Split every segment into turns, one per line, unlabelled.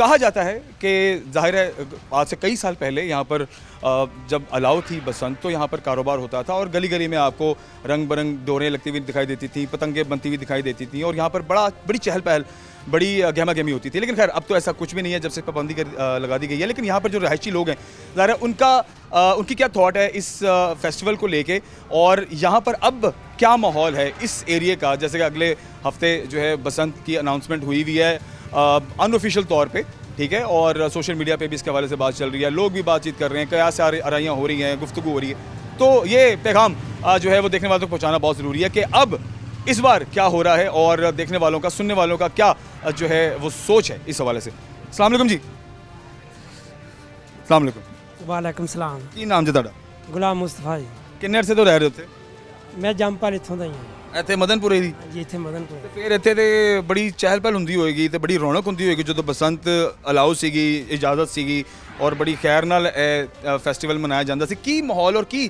कहा जाता है कि जाहिर है आज से कई साल पहले यहाँ पर जब अलाउ थी बसंत तो यहाँ पर कारोबार होता था और गली गली में आपको रंग बिरंग डोरें लगती हुई दिखाई देती थी, पतंगे बनती हुई दिखाई देती थी और यहाँ पर बड़ी चहल पहल, बड़ी गहमा गहमी होती थी। लेकिन खैर अब तो ऐसा कुछ भी नहीं है जब से पाबंदी लगा दी गई है। लेकिन यहाँ पर जो रहायशी लोग हैं ज़ाहिर है उनकी क्या थॉट है इस फेस्टिवल को लेके और यहाँ पर अब क्या माहौल है इस एरिए का। जैसे कि अगले हफ्ते जो है बसंत की अनाउंसमेंट हुई भी है अनऑफिशियल तौर पे, ठीक है, और सोशल मीडिया पे भी इसके हवाले से बात चल रही है, लोग भी बातचीत कर रहे हैं, कई सारी आराइयाँ हो रही हैं, गुफ्तगू हो रही है। तो ये पैगाम जो है वो देखने वालों तक पहुँचाना बहुत ज़रूरी है कि अब इस बार क्या हो रहा है और देखने वालों का, सुनने वालों का क्या जो है वो सोच है इस हवाले से। अस्सलाम वालेकुम जी। अस्सलाम वालेकुम।
वालेकुम सलाम।
की नाम जी ਤੁਹਾਡਾ?
गुलाम मुस्तफा जी।
ਕਿੰਨੇ ਅਰਸੇ ਤੋਂ ਰਹਿ ਰਹੇ ਹੋ ਉੱਥੇ?
मैं जंपर इत्थों ਦਾ ਹੀ ਹਾਂ
ਇੱਥੇ ਮਦਨਪੁਰੇ ਦੀ?
ਜੀ ਇੱਥੇ ਮਦਨਪੁਰ।
ਤੇ ਫਿਰ ਇੱਥੇ ਤੇ ਬੜੀ ਚਹਿਲ ਪਹਿਲ ਹੁੰਦੀ ਹੋਏਗੀ ਤੇ ਬੜੀ ਰੌਣਕ ਹੁੰਦੀ ਹੋਏਗੀ ਜਦੋਂ ਬਸੰਤ ਅਲਾਉ ਸੀਗੀ, ਇਜਾਜ਼ਤ ਸੀਗੀ ਔਰ ਬੜੀ ਖੈਰ ਨਾਲ ਇਹ ਫੈਸਟੀਵਲ ਮਨਾਇਆ ਜਾਂਦਾ ਸੀ। ਕੀ ਮਾਹੌਲ ਔਰ ਕੀ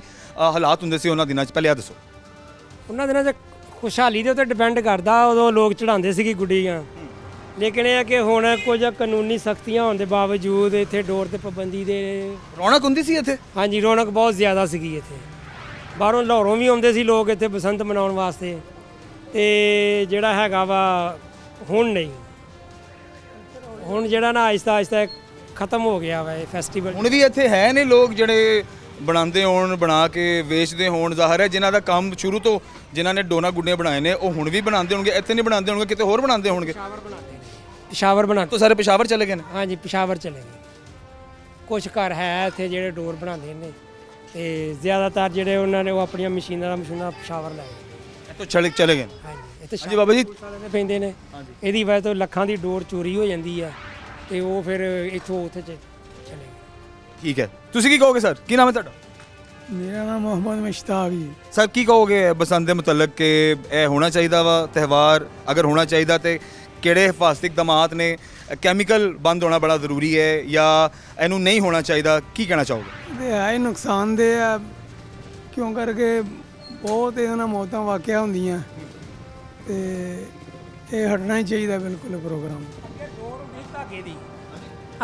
ਹਾਲਾਤ ਹੁੰਦੇ ਸੀ ਉਹਨਾਂ ਦਿਨਾਂ 'ਚ, ਪਹਿਲੇ ਆ ਦੱਸੋ।
ਉਹਨਾਂ ਦਿਨਾਂ 'ਚ ਖੁਸ਼ਹਾਲੀ ਦੇ ਉੱਤੇ ਡਿਪੈਂਡ ਕਰਦਾ, ਉਦੋਂ ਲੋਕ ਚੜਾਉਂਦੇ ਸੀਗੀ ਗੁੱਡੀਆਂ। ਲੇਕਿਨ ਇਹ ਹੈ ਕਿ ਹੁਣ ਕੁਝ ਕਾਨੂੰਨੀ ਸਖਤੀਆਂ ਹੋਣ ਦੇ ਬਾਵਜੂਦ ਇੱਥੇ ਡੋਰ ਤੇ ਪਾਬੰਦੀ ਦੇ
ਰੌਣਕ ਹੁੰਦੀ ਸੀ ਇੱਥੇ?
ਹਾਂਜੀ, ਰੌਣਕ ਬਹੁਤ ਜ਼ਿਆਦਾ ਸੀਗੀ ਇੱਥੇ। ਬਾਹਰੋਂ ਲਾਹੌਰੋਂ ਵੀ ਆਉਂਦੇ ਸੀ ਲੋਕ ਇੱਥੇ ਬਸੰਤ ਮਨਾਉਣ ਵਾਸਤੇ ਤੇ ਜਿਹੜਾ ਹੈਗਾ ਵਾ ਹੁਣ ਨਹੀਂ, ਹੁਣ ਜਿਹੜਾ ਨਾ ਆਹਿਸਤਾ ਆਹਿਸਤਾ ਖਤਮ ਹੋ ਗਿਆ ਵਾ ਇਹ ਫੈਸਟੀਵਲ।
ਹੁਣ ਵੀ ਇੱਥੇ ਹੈ ਨੇ ਲੋਕ ਜਿਹੜੇ ਬਣਾਉਂਦੇ ਹੋਣ, ਬਣਾ ਕੇ ਵੇਚਦੇ ਹੋਣ। ਜ਼ਾਹਰ ਹੈ ਜਿਨ੍ਹਾਂ ਦਾ ਕੰਮ ਸ਼ੁਰੂ ਤੋਂ, ਜਿਨ੍ਹਾਂ ਨੇ ਡੋਨਾ ਗੁੱਡੀਆਂ ਬਣਾਏ ਨੇ ਉਹ ਹੁਣ ਵੀ ਬਣਾਉਂਦੇ ਹੋਣਗੇ, ਇੱਥੇ ਨਹੀਂ ਬਣਾਉਂਦੇ ਹੋਣਗੇ, ਕਿਤੇ ਹੋਰ ਬਣਾਉਂਦੇ ਹੋਣਗੇ।
ਪਿਸ਼ਾਵਰ ਬਣਾਉਂਦੇ
ਤਾਂ ਸਾਰੇ ਪਿਸ਼ਾਵਰ ਚਲੇ ਗਏ ਨੇ?
ਹਾਂਜੀ, ਪਿਸ਼ਾਵਰ ਚਲੇ ਗਏ। ਕੁਛ ਘਰ ਹੈ ਇੱਥੇ ਜਿਹੜੇ ਡੋਰ ਬਣਾਉਂਦੇ ਨੇ ਤੇ ਜ਼ਿਆਦਾਤਰ ਜਿਹੜੇ ਉਹਨਾਂ ਨੇ ਉਹ ਆਪਣੀਆਂ ਮਸ਼ੀਨਾਂ ਪਿਸ਼ਾਵਰ ਲੈ ਗਏ।
ਇੱਥੋਂ ਚਲੇ ਗਏ।
ਹਾਂਜੀ, ਇੱਥੇ
ਹਾਂਜੀ ਬਾਬਾ ਜੀ।
ਪੈਂਦੇ ਨੇ। ਇਹਦੀ ਵਜ੍ਹਾ ਤੋਂ ਲੱਖਾਂ ਦੀ ਡੋਰ ਚੋਰੀ ਹੋ ਜਾਂਦੀ ਆ ਤੇ ਉਹ ਫਿਰ ਇੱਥੋਂ ਉੱਥੇ ਚਲੇ ਗਏ।
ਠੀਕ ਹੈ, ਤੁਸੀਂ ਕੀ ਕਹੋਗੇ ਸਰ? ਕੀ ਨਾਮ ਹੈ ਤੁਹਾਡਾ?
ਮੇਰਾ ਨਾਮ ਮੁਹੰਮਦ ਮੁਸ਼ਤਾਕ ਜੀ।
ਸਰ ਕੀ ਕਹੋਗੇ ਬਸੰਤ ਦੇ ਮੁਤਲਕ ਕਿ ਇਹ ਹੋਣਾ ਚਾਹੀਦਾ ਵਾ ਤਿਉਹਾਰ? ਅਗਰ ਹੋਣਾ ਚਾਹੀਦਾ ਤੇ ਕਿਹੜੇ ਹਿਫਾਜ਼ਤੀ ਇਕਦਾਮਾਤ ਨੇ? ਕੈਮੀਕਲ ਬੰਦ ਹੋਣਾ ਬੜਾ ਜ਼ਰੂਰੀ ਹੈ ਜਾਂ ਇਹਨੂੰ ਨਹੀਂ ਹੋਣਾ ਚਾਹੀਦਾ? ਕੀ ਕਹਿਣਾ ਚਾਹੋਗੇ?
ਇਹ ਹੈ ਨੁਕਸਾਨਦੇਹ ਆ, ਕਿਉਂ ਕਰਕੇ ਬਹੁਤ ਇਹਦੇ ਨਾਲ ਮੌਤਾਂ ਵਾਕਿਆ ਹੁੰਦੀਆਂ ਤੇ ਇਹ ਹਟਣਾ ਹੀ ਚਾਹੀਦਾ ਬਿਲਕੁਲ ਪ੍ਰੋਗਰਾਮ।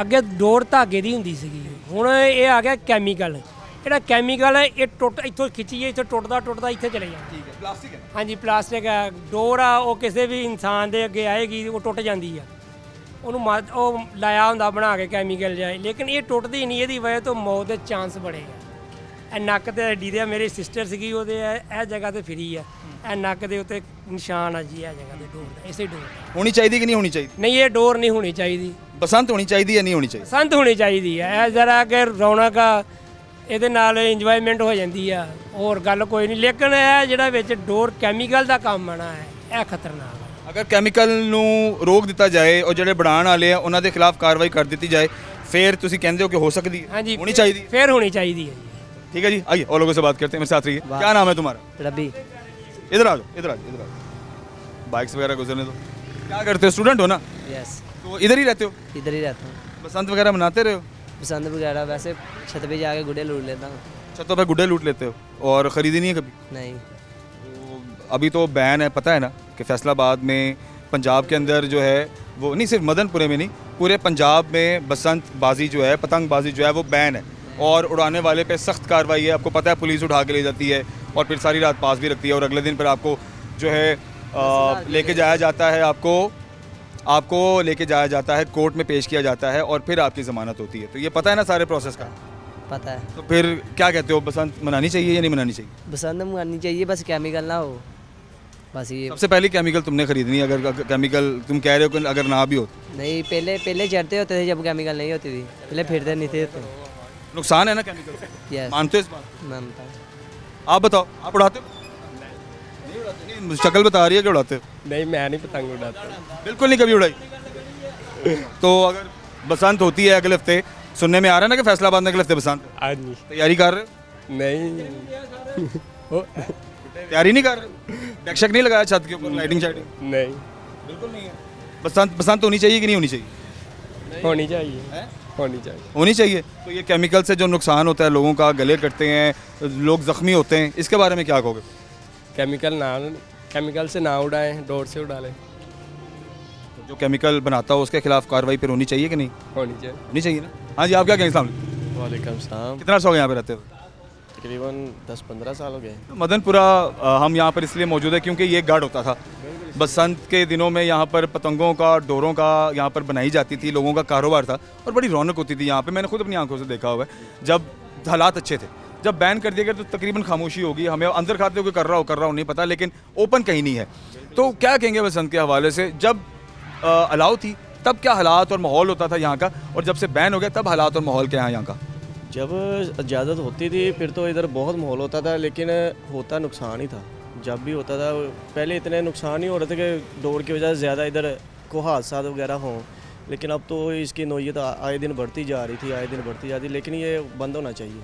ਅੱਗੇ ਡੋਰ ਧਾਗੇ ਦੀ ਹੁੰਦੀ ਸੀਗੀ, ਹੁਣ ਇਹ ਆ ਗਿਆ ਕੈਮੀਕਲ। ਜਿਹੜਾ ਕੈਮੀਕਲ ਹੈ ਇਹ ਟੁੱਟ, ਇੱਥੋਂ ਖਿੱਚੀਏ ਇੱਥੋਂ ਟੁੱਟਦਾ ਇੱਥੇ ਚਲੇ ਜਾਂਦਾ।
ਠੀਕ ਹੈ, ਪਲਾਸਟਿਕ ਹੈ।
ਹਾਂਜੀ, ਪਲਾਸਟਿਕ ਹੈ। ਡੋਰ ਆ ਉਹ ਕਿਸੇ ਵੀ ਇਨਸਾਨ ਦੇ ਅੱਗੇ ਆਏਗੀ ਉਹ ਟੁੱਟ ਜਾਂਦੀ ਆ। ਉਹਨੂੰ ਉਹ ਲਾਇਆ ਹੁੰਦਾ ਬਣਾ ਕੇ ਕੈਮੀਕਲ ਜਿਹਾ, ਲੇਕਿਨ ਇਹ ਟੁੱਟਦੀ ਨਹੀਂ। ਇਹਦੀ ਵਜ੍ਹਾ ਤੋਂ ਮੌਤ ਦੇ ਚਾਂਸ ਬੜੇ ਆ। ਇਹ ਨੱਕ ਤੇ ਹੱਡੀ ਦੇ, ਮੇਰੀ ਸਿਸਟਰ ਸੀਗੀ ਉਹਦੇ ਇਹ ਜਗ੍ਹਾ ਤੇ ਫਿਰੀ ਆ, ਇਹ ਨੱਕ ਦੇ ਉੱਤੇ ਨਿਸ਼ਾਨ ਆ ਜੀ ਇਹ ਜਗ੍ਹਾ ਤੇ ਡੋਰ ਦਾ, ਇਸੇ ਡੋਰ ਦਾ।
ਹੋਣੀ ਚਾਹੀਦੀ ਕਿ ਨਹੀਂ ਹੋਣੀ ਚਾਹੀਦੀ?
ਨਹੀਂ, ਇਹ ਡੋਰ ਨਹੀਂ ਹੋਣੀ ਚਾਹੀਦੀ।
ਬਸੰਤ ਹੋਣੀ ਚਾਹੀਦੀ ਹੈ, ਨਹੀਂ ਹੋਣੀ ਚਾਹੀਦੀ?
ਬਸੰਤ ਹੋਣੀ ਚਾਹੀਦੀ ਹੈ। ਇਹ ਜ਼ਰਾ ਕਿ ਰੌਣਕ ਆ, ਇਹਦੇ ਨਾਲ ਇੰਜੋਇਮੈਂਟ ਹੋ ਜਾਂਦੀ ਆ, ਹੋਰ ਗੱਲ ਕੋਈ ਨਹੀਂ। ਲੇਕਿਨ ਇਹ ਜਿਹੜਾ ਵਿੱਚ ਡੋਰ ਕੈਮੀਕਲ ਦਾ ਕੰਮ ਆਣਾ ਹੈ ਇਹ ਖਤਰਨਾਕ ਹੈ।
ਅਗਰ ਕੈਮੀਕਲ ਨੂੰ ਰੋਕ ਦਿੱਤਾ ਜਾਏ ਔਰ ਜਿਹੜੇ ਬਣਾਉਣ ਵਾਲੇ ਆ ਉਹਨਾਂ ਦੇ ਖਿਲਾਫ ਕਾਰਵਾਈ ਕਰ ਦਿੱਤੀ ਜਾਏ ਫਿਰ ਤੁਸੀਂ ਕਹਿੰਦੇ हो कि हो सकती है?
ਹਾਂਜੀ,
होनी चाहिए।
ਫਿਰ ਹੋਣੀ ਚਾਹੀਦੀ है।
ठीक है जी, आइए और लोगों से बात करते हैं। मेरे साथ रहिए। क्या नाम है तुम्हारा?
रबी।
इधर आ जाओ, इधर आ जाओ, इधर आ जाओ। बाइक्स वगैरह गुजरने दो। क्या करते हो? स्टूडेंट हो ना?
यस,
तो इधर ही रहते हो?
इधर ही रहता हूँ।
बसंत वगैरह मनाते रहे हो?
बसंत वगैरह वैसे छत पे जाके गुड्डे लूट लेता हूँ।
छतों पे गुड्डे लूट लेते हो और ख़रीदी नहीं है कभी?
नहीं।
तो अभी तो बैन है, पता है ना कि फैसलाबाद में, पंजाब के अंदर जो है वो, नहीं सिर्फ मदनपुरे में नहीं, पूरे पंजाब में बसंत बाजी जो है, पतंगबाजी जो है वो बैन है और उड़ाने वाले पे सख्त कार्रवाई है। आपको पता है पुलिस उठा के ले जाती है और फिर सारी रात पास भी रखती है और अगले दिन फिर आपको जो है लेके जाया जाता है, आपको लेके जाया जाता है, कोर्ट में पेश किया जाता है और फिर आपकी ज़मानत होती है। तो ये पता है ना सारे प्रोसेस का?
पता है।
तो फिर क्या कहते हो, बसंत मनानी चाहिए या नहीं मनानी चाहिए?
बसंत मनानी चाहिए, बस केमिकल ना हो, बस ये।
सबसे पहले केमिकल तुमने खरीदनी, अगर केमिकल तुम कह रहे हो कि अगर ना भी हो?
नहीं, पहले चढ़ते होते थे जब केमिकल नहीं होती थी, पहले फिरते नहीं थे तो।
नुकसान है ना केमिकल से?
यस,
मानते हो इस बात?
मानता हूँ।
आप बताओ, आप उड़ाते हो? नहीं उड़ाते? नहीं, शक्ल बता रही है कि उड़ाते हो?
नहीं, मैं नहीं पतंग उड़ाता।
बिल्कुल नहीं कभी उड़ाई। तो अगर बसंत होती है अगले हफ्ते, सुनने में आ रहा है ना कि फैसलाबाद में अगले हफ्ते बसंत,
हाँ जी।
तैयारी कर रहे हो?
नहीं।
तैयारी नहीं कर रहे? डेक्शक नहीं लगाया छत के ऊपर, लाइटिंग शाइटिंग?
नहीं,
बिल्कुल नहीं है। बसंत होनी चाहिए कि नहीं होनी चाहिए?
होनी चाहिए, होनी चाहिए।
होनी चाहिए। तो ये केमिकल से जो नुकसान होता है लोगों का, गले कटते हैं, लोग ज़ख्मी होते हैं, इसके बारे में क्या कहोगे?
केमिकल से ना उड़ाएं, डोर से उड़ा लें।
जो केमिकल बनाता हो उसके खिलाफ कार्रवाई फिर होनी चाहिए कि नहीं?
होनी चाहिए।
होनी चाहिए ना। हाँ जी, आप क्या कहेंगे सामने?
वालेकुम सलाम।
कितना अर्सा हो गया यहाँ पे रहते हुए?
तकरीबन 10-15 साल हो गए।
मदनपुरा हम यहाँ पर इसलिए मौजूद है क्योंकि ये गार्ड होता था। बसंत के दिनों में यहाँ पर पतंगों का, डोरों का यहाँ पर बनाई जाती थी, लोगों का कारोबार था और बड़ी रौनक होती थी यहाँ पे। मैंने खुद अपनी आंखों से देखा हुआ है। जब हालात अच्छे थे, जब बैन कर दिया गया तो तकरीबन खामोशी होगी। हमें अंदर खाते हुए कर रहा हो नहीं पता, लेकिन ओपन कहीं नहीं है। तो क्या कहेंगे बसंत के हवाले से, जब अलाउ थी तब क्या हालात और माहौल होता था यहाँ का, और जब से बैन हो गया तब हालात और माहौल क्या है यहाँ का?
जब इजाज़त होती थी फिर तो इधर बहुत माहौल होता था, लेकिन होता नुकसान ही था। जब भी होता था पहले इतने नुकसान ही हो रहे थे कि डोर की वजह से ज़्यादा इधर को हादसा वगैरह हों, लेकिन अब तो इसकी नौयत आए दिन बढ़ती जा रही थी, आए दिन बढ़ती जाती, लेकिन ये बंद होना चाहिए,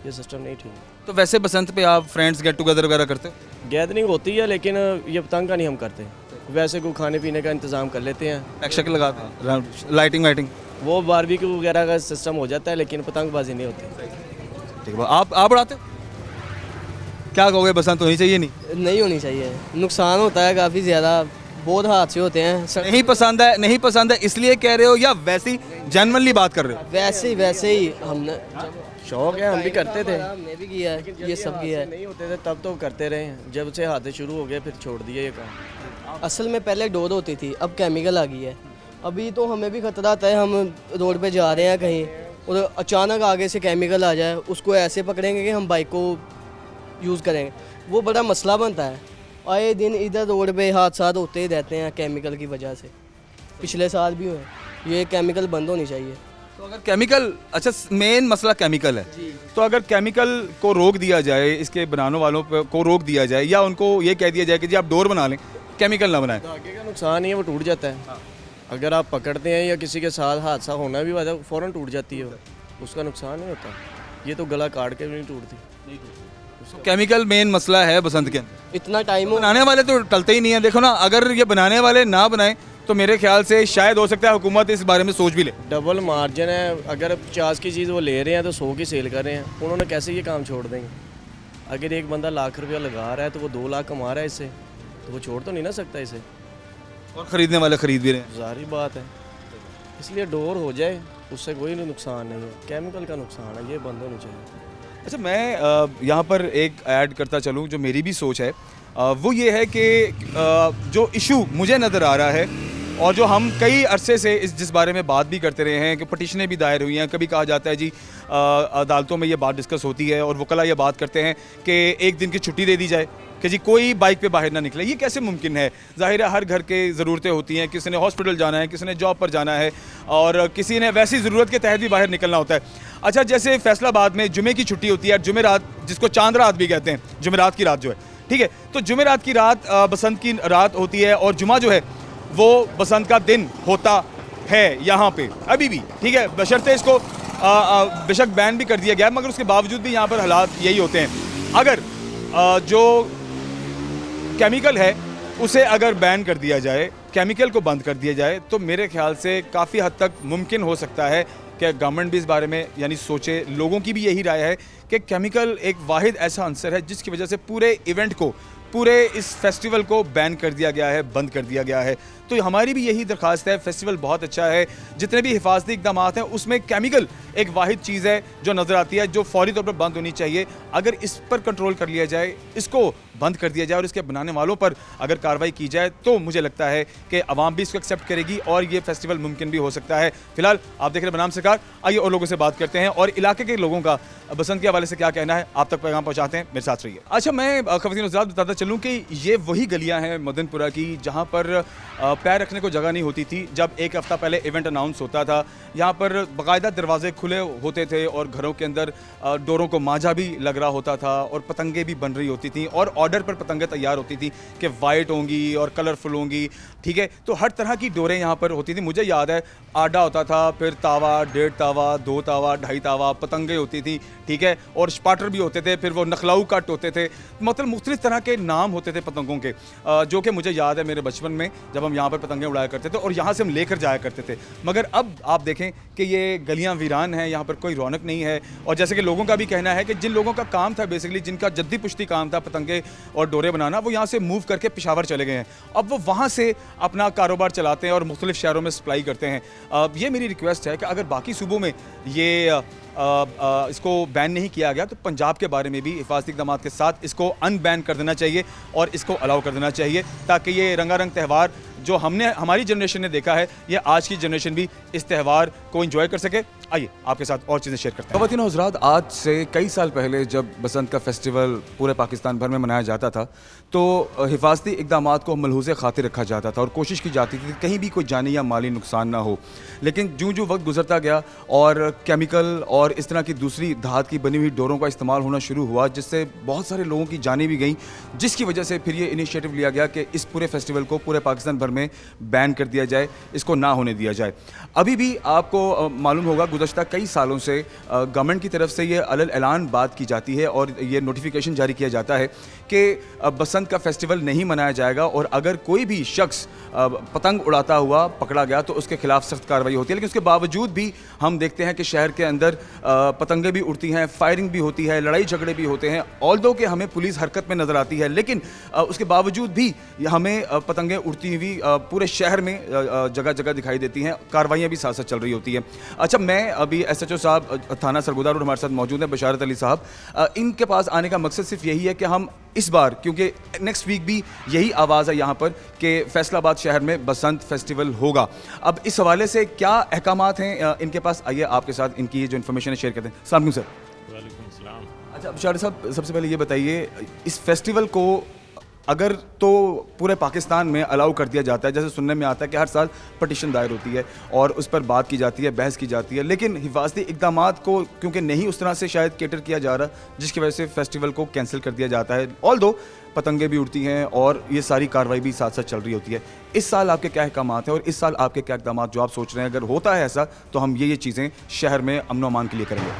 ये सिस्टम नहीं ठीक।
तो वैसे बसंत पे आप फ्रेंड्स गेट टुगेदर वगैरह करते हो?
गैदरिंग होती है, लेकिन ये पतंग का नहीं हम करते। वैसे को खाने पीने का इंतज़ाम कर लेते हैं,
एक्शक लगाते हैं, लाइटिंग वाइटिंग?
वो बारबेक्यू वगैरह का सिस्टम हो जाता है, लेकिन पतंगबाजी नहीं होती।
ठीक है, आप उड़ाते हो? क्या कहोगे, बसंत होनी चाहिए नहीं?
नहीं होनी चाहिए, नुकसान होता है काफ़ी ज़्यादा, बहुत हादसे होते हैं।
नहीं पसंद है इसलिए कह रहे हो या वैसे ही जेन्युइनली बात कर रहे हो?
वैसे ही हमने
शौक है, हम भी करते थे,
हमने भी किया है, ये सब किया है।
नहीं होते थे तब तो करते रहे। जब से हादसे शुरू हो गए फिर छोड़ दिया ये काम।
असल में पहले डोर होती थी, अब केमिकल आ गई है। अभी तो हमें भी खतरा आता है, हम रोड पे जा रहे हैं कहीं और अचानक आगे से केमिकल आ जाए, उसको ऐसे पकड़ेंगे कि हम बाइक को यूज़ करेंगे, वो बड़ा मसला बनता है। आए दिन इधर रोड पे हादसा होते ही रहते हैं केमिकल की वजह से, पिछले साल भी हुए। ये केमिकल बंद होनी चाहिए।
तो अगर केमिकल, अच्छा मेन मसला केमिकल है, तो अगर केमिकल को रोक दिया जाए, इसके बनाने वालों को रोक दिया जाए, या उनको ये कह दिया जाए कि जी आप डोर बना लें, केमिकल ना बनाएं,
धागे का नुकसान ही है, वो टूट जाता है। अगर आप पकड़ते हैं या किसी के साथ हादसा होना भी वजह फ़ौरन टूट जाती है, उसका नुकसान नहीं होता। ये तो गला काट के भी नहीं टूटती।
तो केमिकल मेन मसला है बसंत के अंदर।
इतना टाइम हो,
बनाने वाले तो टलते ही नहीं है। देखो ना, अगर ये बनाने वाले ना बनाएं तो मेरे ख्याल से शायद हो सकता है हुकूमत इस बारे में सोच भी ले।
डबल मार्जिन है, अगर 50 की चीज़ वो ले रहे हैं तो 100 की सेल कर रहे हैं, उन्होंने कैसे ये काम छोड़ देंगे? अगर एक बंदा लाख रुपया लगा रहा है तो वो 2 लाख कमा रहा है इससे, तो वो छोड़ तो नहीं ना सकता इसे।
और ख़रीदने वाले ख़रीद भी रहे हैं।
जारी बात है, इसलिए डोर हो जाए, उससे कोई नुकसान नहीं है। केमिकल का नुकसान है, ये बंद होनी चाहिए।
अच्छा, मैं यहाँ पर एक ऐड करता चलूँ, जो मेरी भी सोच है वो ये है कि जो इशू मुझे नज़र आ रहा है और जो हम कई अरसे से जिस बारे में बात भी करते रहे हैं कि पटिशनें भी दायर हुई हैं, कभी कहा जाता है जी अदालतों में ये बात डिस्कस होती है और वकला ये बात करते हैं कि एक दिन की छुट्टी दे दी जाए कि जी कोई बाइक पे बाहर ना निकले। ये कैसे मुमकिन है? ज़ाहिर है हर घर के ज़रूरतें होती हैं, किसी ने हॉस्पिटल जाना है, किसी ने जॉब पर जाना है और किसी ने वैसी ज़रूरत के तहत भी बाहर निकलना होता है। अच्छा, जैसे फैसलाबाद में जुमे की छुट्टी होती है, जुमेरात जिसको चांद रात भी कहते हैं, जुमेरात की रात जो है, ठीक है, तो जुमेरात की रात बसंत की रात होती है और जुमा जो है वो बसंत का दिन होता है यहाँ पे अभी भी, ठीक है, बशर्ते इसको बेशक बैन भी कर दिया गया, मगर उसके बावजूद भी यहाँ पर हालात यही होते हैं। अगर जो केमिकल है उसे अगर बैन कर दिया जाए, केमिकल को बंद कर दिया जाए, तो मेरे ख्याल से काफ़ी हद तक मुमकिन हो सकता है कि गवर्नमेंट भी इस बारे में यानी सोचे। लोगों की भी यही राय है कि केमिकल एक वाहिद ऐसा अंसर है जिसकी वजह से पूरे इवेंट को, पूरे इस फेस्टिवल को बैन कर दिया गया है, बंद कर दिया गया है। तो हमारी भी यही दरख्वास्त है, फेस्टिवल बहुत अच्छा है, जितने भी हिफाजती इकदाम हैं उसमें केमिकल एक वाहिद चीज़ है जो नज़र आती है, जो फौरी तौर पर बंद होनी चाहिए। अगर इस पर कंट्रोल कर लिया जाए, इसको बंद कर दिया जाए और इसके बनाने वालों पर अगर कार्रवाई की जाए, तो मुझे लगता है कि आवाम भी इसको एक्सेप्ट करेगी और ये फेस्टिवल मुमकिन भी हो सकता है। फिलहाल आप देख रहे हैं बनाम सरकार, आइए और लोगों से बात करते हैं और इलाके के लोगों का बसंत के हवाले से क्या कहना है आप तक पैगाम पहुँचाते हैं। मेरे साथ रहिए। अच्छा, मैं ख़वातीन हज़रात बताता चलूँ कि ये वही गलियाँ हैं मदनपुरा की जहाँ पर पैर रखने को जगह नहीं होती थी। जब एक हफ़्ता पहले इवेंट अनाउंस होता था, यहाँ पर बाकायदा दरवाजे खुले होते थे और घरों के अंदर डोरों को मांझा भी लग रहा होता था और पतंगे भी बन रही होती थी और ऑर्डर पर पतंगे तैयार होती थी कि वाइट होंगी और कलरफुल होंगी, ठीक है। तो हर तरह की डोरें यहाँ पर होती थी। मुझे याद है आडा होता था, फिर तावा, 1.5 तावा, 2 तावा, 2.5 तावा, पतंगे होती थी, ठीक है, और स्पाटर भी होते थे, फिर वो नखलाऊ कट होते थे, मतलब मुख्तलिफ तरह के नाम होते थे पतंगों के, जो कि मुझे याद है मेरे बचपन में जब हम यहाँ पर पतंगे उड़ाया करते थे और यहाँ से हम लेकर जाया करते थे। मगर अब आप देखें कि ये गलियाँ वीरान हैं, यहाँ पर कोई रौनक नहीं है। और जैसे कि लोगों का भी कहना है कि जिन लोगों का काम था बेसिकली, जिनका जद्दी पुश्ती काम था पतंगे और डोरे बनाना, वो यहाँ से मूव करके पेशावर चले गए हैं। अब वो वहाँ से अपना कारोबार चलाते हैं और मुख्तलिफ शहरों में सप्लाई करते हैं। ये मेरी रिक्वेस्ट है कि अगर बाकी सूबों में ये इसको बैन नहीं किया गया तो पंजाब के बारे में भी हिफाजती इक़दाम के साथ इसको अनबैन कर देना चाहिए और इसको अलाउ कर देना चाहिए, ताकि ये रंगारंग त्यौहार जो हमारी जनरेशन ने देखा है, ये आज की जनरेशन भी इस त्यौहार को एंजॉय कर सके। आइए आपके साथ और चीज़ें शेयर करते हैं। ख़वातीन हज़रात, आज से कई साल पहले जब बसंत का फेस्टिवल पूरे पाकिस्तान भर में मनाया जाता था तो हिफाजती इक़दाम को मलहूज़ खातिर रखा जाता था और कोशिश की जाती थी कि कहीं भी कोई जानी या माली नुकसान ना हो। लेकिन जो वक्त गुजरता गया और केमिकल और इस तरह की दूसरी धात की बनी हुई डोरों का इस्तेमाल होना शुरू हुआ, जिससे बहुत सारे लोगों की जानें भी गईं, जिसकी वजह से फिर ये इनिशिएटिव लिया गया कि इस पूरे फेस्टिवल को पूरे पाकिस्तान भर में बैन कर दिया जाए, इसको ना होने दिया जाए। अभी भी आपको मालूम होगा गुज़श्ता कई सालों से गवर्नमेंट की तरफ से ये अलल ऐलान बात की जाती है और ये नोटिफिकेशन जारी किया जाता है कि बसंत का फेस्टिवल नहीं मनाया जाएगा और अगर कोई भी शख्स पतंग उड़ाता हुआ पकड़ा गया तो उसके खिलाफ सख्त कार्रवाई होती है। लेकिन उसके बावजूद भी हम देखते हैं कि शहर के अंदर पतंगे भी उड़ती हैं, फायरिंग भी होती है, लड़ाई झगड़े भी होते हैं। ऑल्दो कि हमें पुलिस हरकत में नज़र आती है, लेकिन उसके बावजूद भी हमें पतंगें उड़ती हुई पूरे शहर में जगह जगह दिखाई देती हैं। कार्रवाइयाँ भी साथ साथ चल रही होती हैं। अच्छा, मैं अभी SHO साहब थाना सरगोदा रोड हमारे साथ मौजूद हैं, बशारत अली साहब। इनके पास आने का मकसद सिर्फ यही है कि हम इस बार, क्योंकि नेक्स्ट वीक भी यही आवाज़ है यहाँ पर कि फैसलाबाद शहर में बसंत फेस्टिवल होगा, अब इस हवाले से क्या अहकामात हैं इनके पास, आइए आपके साथ इनकी जो इन्फॉर्मेशन है शेयर करते हैं। अस्सलाम वालेकुम सर।
वालेकुम सलाम।
अच्छा बशारत साहब, सबसे पहले ये बताइए, इस फेस्टिवल को अगर तो पूरे पाकिस्तान में अलाउ कर दिया जाता है, जैसे सुनने में आता है कि हर साल पटिशन दायर होती है और उस पर बात की जाती है, बहस की जाती है, लेकिन हिफाजती इक़दामात को क्योंकि नहीं उस तरह से शायद केटर किया जा रहा, जिसकी वजह से फेस्टिवल को कैंसिल कर दिया जाता है। ऑल्दो पतंगे भी उड़ती हैं और ये सारी कार्रवाई भी साथ साथ चल रही होती है। इस साल आपके क्या अहकामात हैं और इस साल आपके क्या इक़दाम जो आप सोच रहे हैं, अगर होता है ऐसा तो हम ये चीज़ें शहर में अमन व अमान के लिए करेंगे?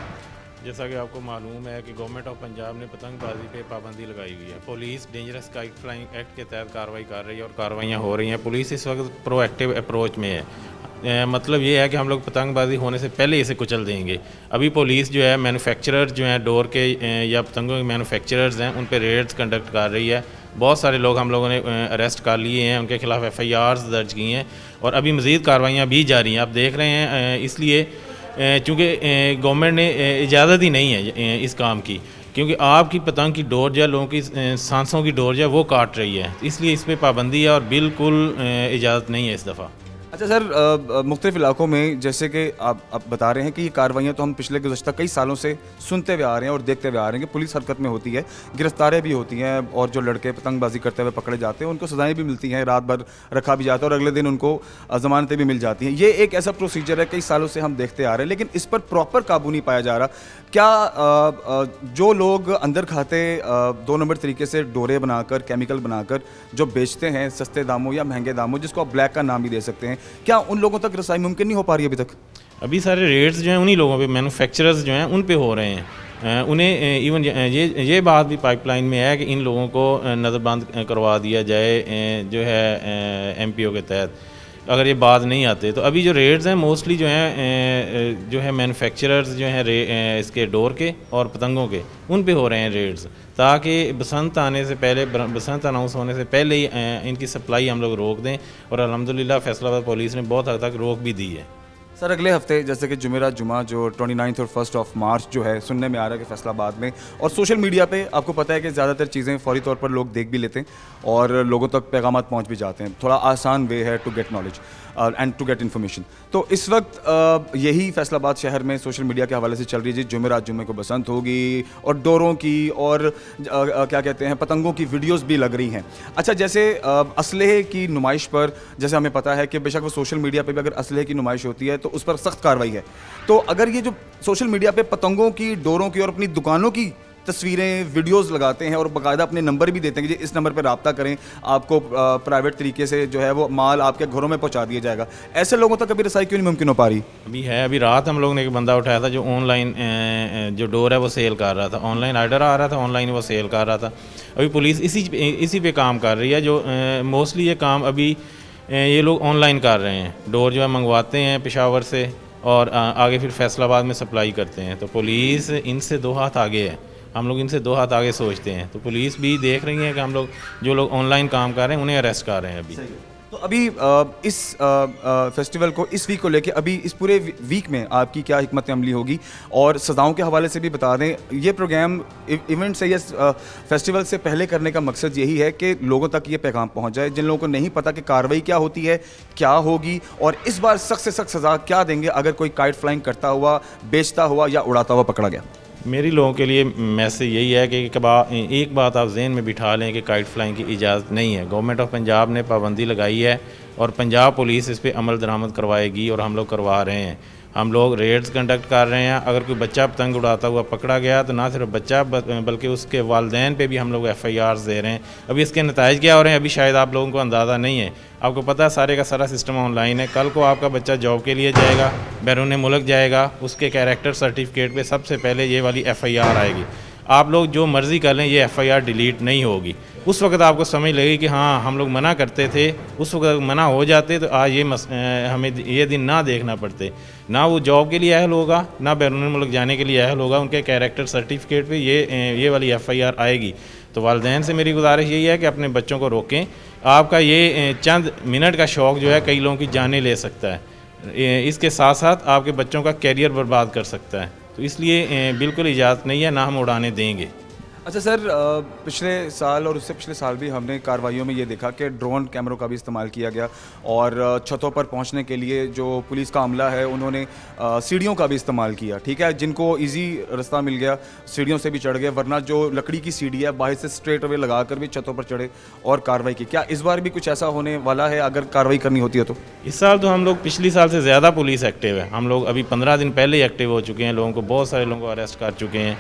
जैसा कि आपको मालूम है कि गवर्नमेंट ऑफ पंजाब ने पतंगबाजी पे पाबंदी लगाई हुई है। Police dangerous kite flying act के तहत कार्रवाई कर रही है और कार्रवाइयाँ हो रही हैं। पुलिस इस वक्त प्रोएक्टिव अप्रोच में है। मतलब ये है कि हम लोग पतंगबाजी होने से पहले इसे कुचल देंगे। अभी पुलिस जो है मैन्युफैक्चरर जो हैं डोर के या पतंगों के मैन्युफैक्चरर्स हैं, उन पर रेड्स कंडक्ट कर रही है। बहुत सारे लोग हम लोगों ने अरेस्ट कर लिए हैं, उनके खिलाफ FIRs दर्ज की हैं और अभी मज़ीद कार्रवाइयाँ भी जारी हैं। आप देख रहे हैं, इसलिए चूँकि गवर्नमेंट ने इजाज़त ही नहीं है इस काम की, क्योंकि आपकी पतंग की डोर जो है लोगों की सांसों की डोर जो है वो काट रही है, इसलिए इस पर पाबंदी है और बिल्कुल इजाज़त नहीं है इस दफ़ा।
अच्छा सर, मुख्तलिफ इलाकों में जैसे कि आप बता रहे हैं कि ये कार्रवाइयाँ तो हम पिछले गुज़श्ता कई सालों से सुनते हुए आ रहे हैं और देखते हुए आ रहे हैं कि पुलिस हरकत में होती है, गिरफ्तारें भी होती हैं और जो लड़के पतंगबाजी करते हुए पकड़े जाते हैं उनको सज़ाएँ भी मिलती हैं, रात भर रखा भी जाता है और अगले दिन उनको ज़मानतें भी मिल जाती हैं। ये एक ऐसा प्रोसीजर है कई सालों से हम देखते आ रहे हैं, लेकिन इस पर प्रॉपर काबू नहीं पाया जा रहा। क्या जो लोग अंदर खाते 2 नंबर तरीके से डोरे बनाकर, केमिकल बनाकर जो बेचते हैं सस्ते दामों या महंगे दामों, जिसको आप ब्लैक का नाम भी दे सकते हैं, क्या उन लोगों तक रसाई मुमकिन नहीं हो पा रही अभी तक?
अभी सारे रेट्स जो हैं उन्हीं लोगों पे, मैन्युफैक्चरर्स जो हैं उन पे हो रहे हैं। उन्हें इवन ये बात भी पाइपलाइन में है कि इन लोगों को नज़रबंद करवा दिया जाए जो है MPO के तहत, अगर ये बात नहीं आते तो। अभी जो रेट्स हैं मोस्टली जो है मैन्युफैक्चरर्स जो हैं इसके डोर के और पतंगों के, उन पे हो रहे हैं रेट्स, ताकि बसंत आने से पहले, बसंत अनाउंस होने से पहले ही इनकी सप्लाई हम लोग रोक दें। और अल्हम्दुलिल्लाह फैसलाबाद पुलिस ने बहुत हद तक रोक भी दी है।
सर अगले हफ्ते जैसे कि जुमा जो 29 और 1 मार्च जो है, सुनने में आ रहा है कि फैसलाबाद में, और सोशल मीडिया पे आपको पता है कि ज़्यादातर चीज़ें फौरी तौर पर लोग देख भी लेते हैं और लोगों तक पैगामात पहुंच भी जाते हैं। थोड़ा आसान वे है to get knowledge and to get information. तो इस वक्त यही फैसलाबाद शहर में सोशल मीडिया के हवाले से चल रही है जी, जुमे को बसंत होगी और डोरों की और क्या कहते हैं पतंगों की वीडियोस भी लग रही हैं। अच्छा, जैसे असलहे की नुमाइश पर जैसे हमें पता है कि बेशक वो सोशल मीडिया पे भी अगर असलहे की नुमाइश होती है तो उस पर सख्त कार्रवाई है, तो अगर ये जो सोशल मीडिया पे पतंगों की, डोरों की और अपनी दुकानों की तस्वीरें वीडियोस लगाते हैं और बाकायदा अपने नंबर भी देते हैं कि जी इस नंबर पर रब्ता करें, आपको प्राइवेट तरीके से जो है वो माल आपके घरों में पहुंचा दिया जाएगा। ऐसे लोगों तक अभी रसाई क्यों नहीं मुमकिन हो पा रही?
अभी रात हम लोग ने एक बंदा उठाया था जो ऑनलाइन जो डोर है वो सेल कर रहा था, ऑनलाइन आर्डर आ रहा था, ऑनलाइन वो सेल कर रहा था। अभी पुलिस इसी पे काम कर रही है। जो मोस्टली ये काम अभी ये लोग ऑनलाइन कर रहे हैं, डोर जो है मंगवाते हैं पेशावर से और आगे फिर फैसलाबाद में सप्लाई करते हैं। तो पुलिस इनसे 2 हाथ आगे है, हम लोग इनसे 2 हाथ आगे सोचते हैं। तो पुलिस भी देख रही है कि हम लोग जो लोग ऑनलाइन काम कर रहे हैं उन्हें अरेस्ट कर रहे हैं। अभी
तो अभी इस फेस्टिवल को, इस वीक को लेके अभी इस पूरे वीक में आपकी क्या हिकमत अमली होगी? और सज़ाओं के हवाले से भी बता दें, ये प्रोग्राम इवेंट से या फेस्टिवल से पहले करने का मकसद यही है कि लोगों तक ये पैगाम पहुंच जाए जिन लोगों को नहीं पता कि कार्रवाई क्या होती है, क्या होगी, और इस बार सख्त से सख्त सज़ा क्या देंगे अगर कोई काइट फ्लाइंग करता हुआ, बेचता हुआ या उड़ाता हुआ पकड़ा गया।
मेरी लोगों के लिए मैसेज यही है कि एक बात आप जहन में बिठा लें कि काइट फ्लाइंग की इजाज़त नहीं है। गवर्नमेंट ऑफ पंजाब ने पाबंदी लगाई है और पंजाब पुलिस इस पे अमल दरामद करवाएगी और हम लोग करवा रहे हैं। हम लोग रेड्स कंडक्ट कर रहे हैं। अगर कोई बच्चा पतंग उड़ाता हुआ पकड़ा गया तो ना सिर्फ बच्चा बल्कि उसके वालिदैन पे भी हम लोग FIRs दे रहे हैं। अभी इसके नताइज क्या हो रहे हैं अभी शायद आप लोगों को अंदाज़ा नहीं है। आपको पता है सारे का सारा सिस्टम ऑनलाइन है। कल को आपका बच्चा जॉब के लिए जाएगा, बैरून मुल्क जाएगा, उसके कैरेक्टर सर्टिफिकेट पे सबसे पहले ये वाली FIR आएगी। आप लोग जो मर्ज़ी कर लें ये FIR डिलीट नहीं होगी। उस वक्त आपको समझ लगेगी कि हाँ हम लोग मना करते थे, उस वक्त मना हो जाते तो आज हमें ये दिन ना देखना पड़ते। ना वो जॉब के लिए अहल होगा, ना बैरून मुल्क जाने के लिए अहल होगा। उनके कैरेक्टर सर्टिफिकेट पे ये वाली FIR आएगी। तो वालिदैन से मेरी गुजारिश यही है कि अपने बच्चों को रोकें। आपका ये चंद मिनट का शौक़ जो है कई लोगों की जानें ले सकता है, इसके साथ साथ आपके बच्चों का कैरियर बर्बाद कर सकता है। तो इसलिए बिल्कुल इजाज़त नहीं है, ना हम उड़ाने देंगे।
अच्छा सर, पिछले साल और उससे पिछले साल भी हमने कार्रवाइयों में ये देखा कि ड्रोन कैमरों का भी इस्तेमाल किया गया और छतों पर पहुंचने के लिए जो पुलिस का अमला है उन्होंने सीढ़ियों का भी इस्तेमाल किया। ठीक है, जिनको इजी रास्ता मिल गया सीढ़ियों से भी चढ़ गए, वरना जो लकड़ी की सीढ़ी है बाहर से स्ट्रेट अवे लगा कर भी छतों पर चढ़े और कार्रवाई की। क्या इस बार भी कुछ ऐसा होने वाला है अगर कार्रवाई करनी होती है तो?
इस साल तो हम लोग पिछली साल से ज़्यादा पुलिस एक्टिव है। हम लोग अभी 15 दिन पहले ही एक्टिव हो चुके हैं, लोगों को बहुत सारे लोगों को अरेस्ट कर चुके हैं।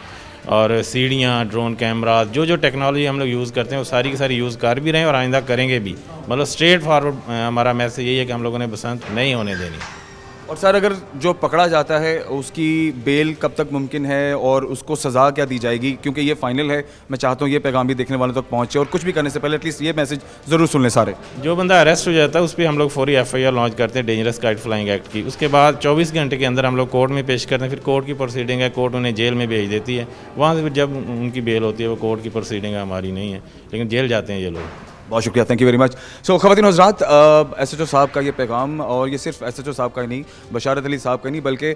और सीढ़ियाँ, ड्रोन कैमरा, जो टेक्नोलॉजी हम लोग यूज़ करते हैं वो सारी की सारी यूज़ कर भी रहे हैं और आइंदा करेंगे भी। मतलब स्ट्रेट फॉरवर्ड हमारा मैसेज यही है कि हम लोगों ने बसंत नहीं होने देनी।
और सर, अगर जो पकड़ा जाता है उसकी बेल कब तक मुमकिन है और उसको सज़ा क्या दी जाएगी? क्योंकि ये फाइनल है, मैं चाहता हूँ ये पैगाम भी देखने वालों तक पहुँचे और कुछ भी करने से पहले एटलीस्ट ये मैसेज ज़रूर सुन लें सारे।
जो बंदा अरेस्ट हो जाता है उस पर हम लोग फौरी FIR लॉन्च करते हैं डेंजरस काइट फ्लाइंग एक्ट की। उसके बाद 24 घंटे के अंदर हम लोग कोर्ट में पेश करते हैं। फिर कोर्ट की प्रोसीडिंग है, कोर्ट उन्हें जेल में भेज देती है। वहाँ से फिर जब उनकी बेल होती है, वो कोर्ट की प्रोसीडिंग है, हमारी नहीं है, लेकिन जेल जाते हैं ये लोग।
बहुत शुक्रिया, थैंक यू वेरी मच। सो ख़वातीन हज़रात, SHO साहब का ये पैगाम, और ये सिर्फ SHO साहब का ही नहीं, बशारत अली साहब का नहीं, बल्कि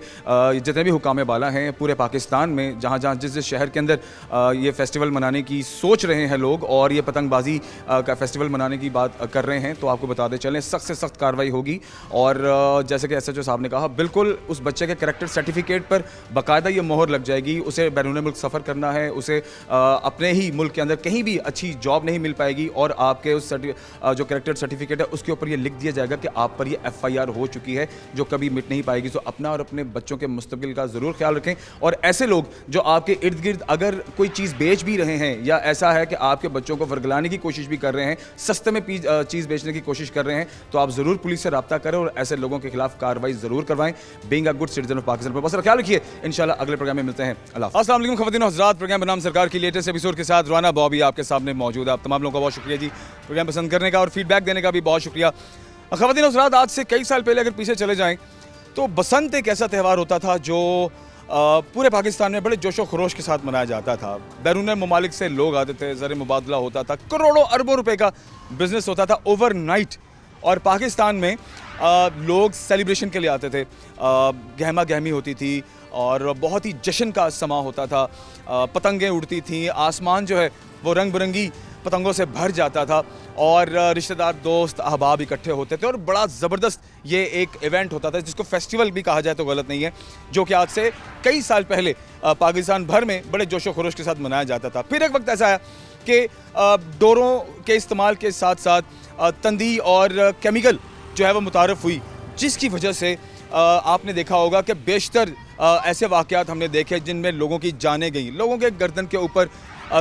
जितने भी हुकाम बाला हैं पूरे पाकिस्तान में, जहाँ जहाँ जिस शहर के अंदर ये फेस्टिवल मनाने की सोच रहे हैं लोग और ये पतंगबाजी का फेस्टिवल मनाने की बात कर रहे हैं, तो आपको बताते चलें सख्त से सख्त कार्रवाई होगी। और जैसे कि SHO साहब ने कहा, बिल्कुल उस बच्चे के कैरेक्टर सर्टिफिकेट पर बाकायदा ये मोहर लग जाएगी। उसे बैरून मुल्क सफ़र करना है, उसे अपने ही मुल्क के अंदर कहीं भी अच्छी जॉब नहीं मिल पाएगी और आप के उस जो कैरेक्टर सर्टिफिकेट है उसके ऊपर ये लिख दिया जाएगा कि आप पर ये FIR हो चुकी है, जो कभी मिट नहीं पाएगी। तो अपना और अपने बच्चों के मुस्तकबिल का ज़रूर ख्याल रखें। और ऐसे लोग जो आपके इर्द गिर्द अगर कोई चीज़ बेच भी रहे हैं या ऐसा है कि आपके बच्चों को वर्गलाने की कोशिश भी कर रहे हैं, सस्ते में चीज़ बेचने की कोशिश कर रहे हैं, तो आप ज़रूर पुलिस से रब्ता करें और ऐसे लोगों के खिलाफ कार्रवाई ज़रूर करवाएं। Being a good citizen of Pakistan. बस ख्याल रखिए, इंशाल्लाह अगले प्रोग्राम में मिलते हैं। अल्लाह। अस्सलाम वालेकुम ख़वातीन हज़रात, प्रोग्राम बनाम सरकार की लेटेस्ट एपिसोड के साथ राना बॉबी आपके सामने मौजूद है। आप तमाम लोगों का बहुत शुक्रिया जी प्रोग्राम पसंद करने का और फीडबैक देने का भी बहुत शुक्रिया। ख़वातीन हज़रात, आज से कई साल पहले अगर पीछे चले जाएं तो बसंत एक ऐसा त्यौहार होता था जो पूरे पाकिस्तान में बड़े जोशो खरोश के साथ मनाया जाता था। बैरून ममालिक से लोग आते थे, ज़र मुबादला होता था, करोड़ों अरबों रुपए का बिजनेस होता था ओवरनाइट। और पाकिस्तान में लोग सेलिब्रेशन के लिए आते थे, गहमा गहमी होती थी और बहुत ही जश्न का समा होता था। पतंगें उड़ती थीं, आसमान जो है वो रंग बिरंगी पतंगों से भर जाता था और रिश्तेदार, दोस्त, अहबाब इकट्ठे होते थे और बड़ा ज़बरदस्त ये एक इवेंट होता था जिसको फेस्टिवल भी कहा जाए तो गलत नहीं है, जो कि आज से कई साल पहले पाकिस्तान भर में बड़े जोशो खरोश के साथ मनाया जाता था। फिर एक वक्त ऐसा आया कि डोरों के इस्तेमाल के साथ साथ तंदी और केमिकल जो है वो मुतारफ़ हुई, जिसकी वजह से आपने देखा होगा कि बेशतर ऐसे वाक़यात हमने देखे जिनमें लोगों की जानें गई, लोगों के गर्दन के ऊपर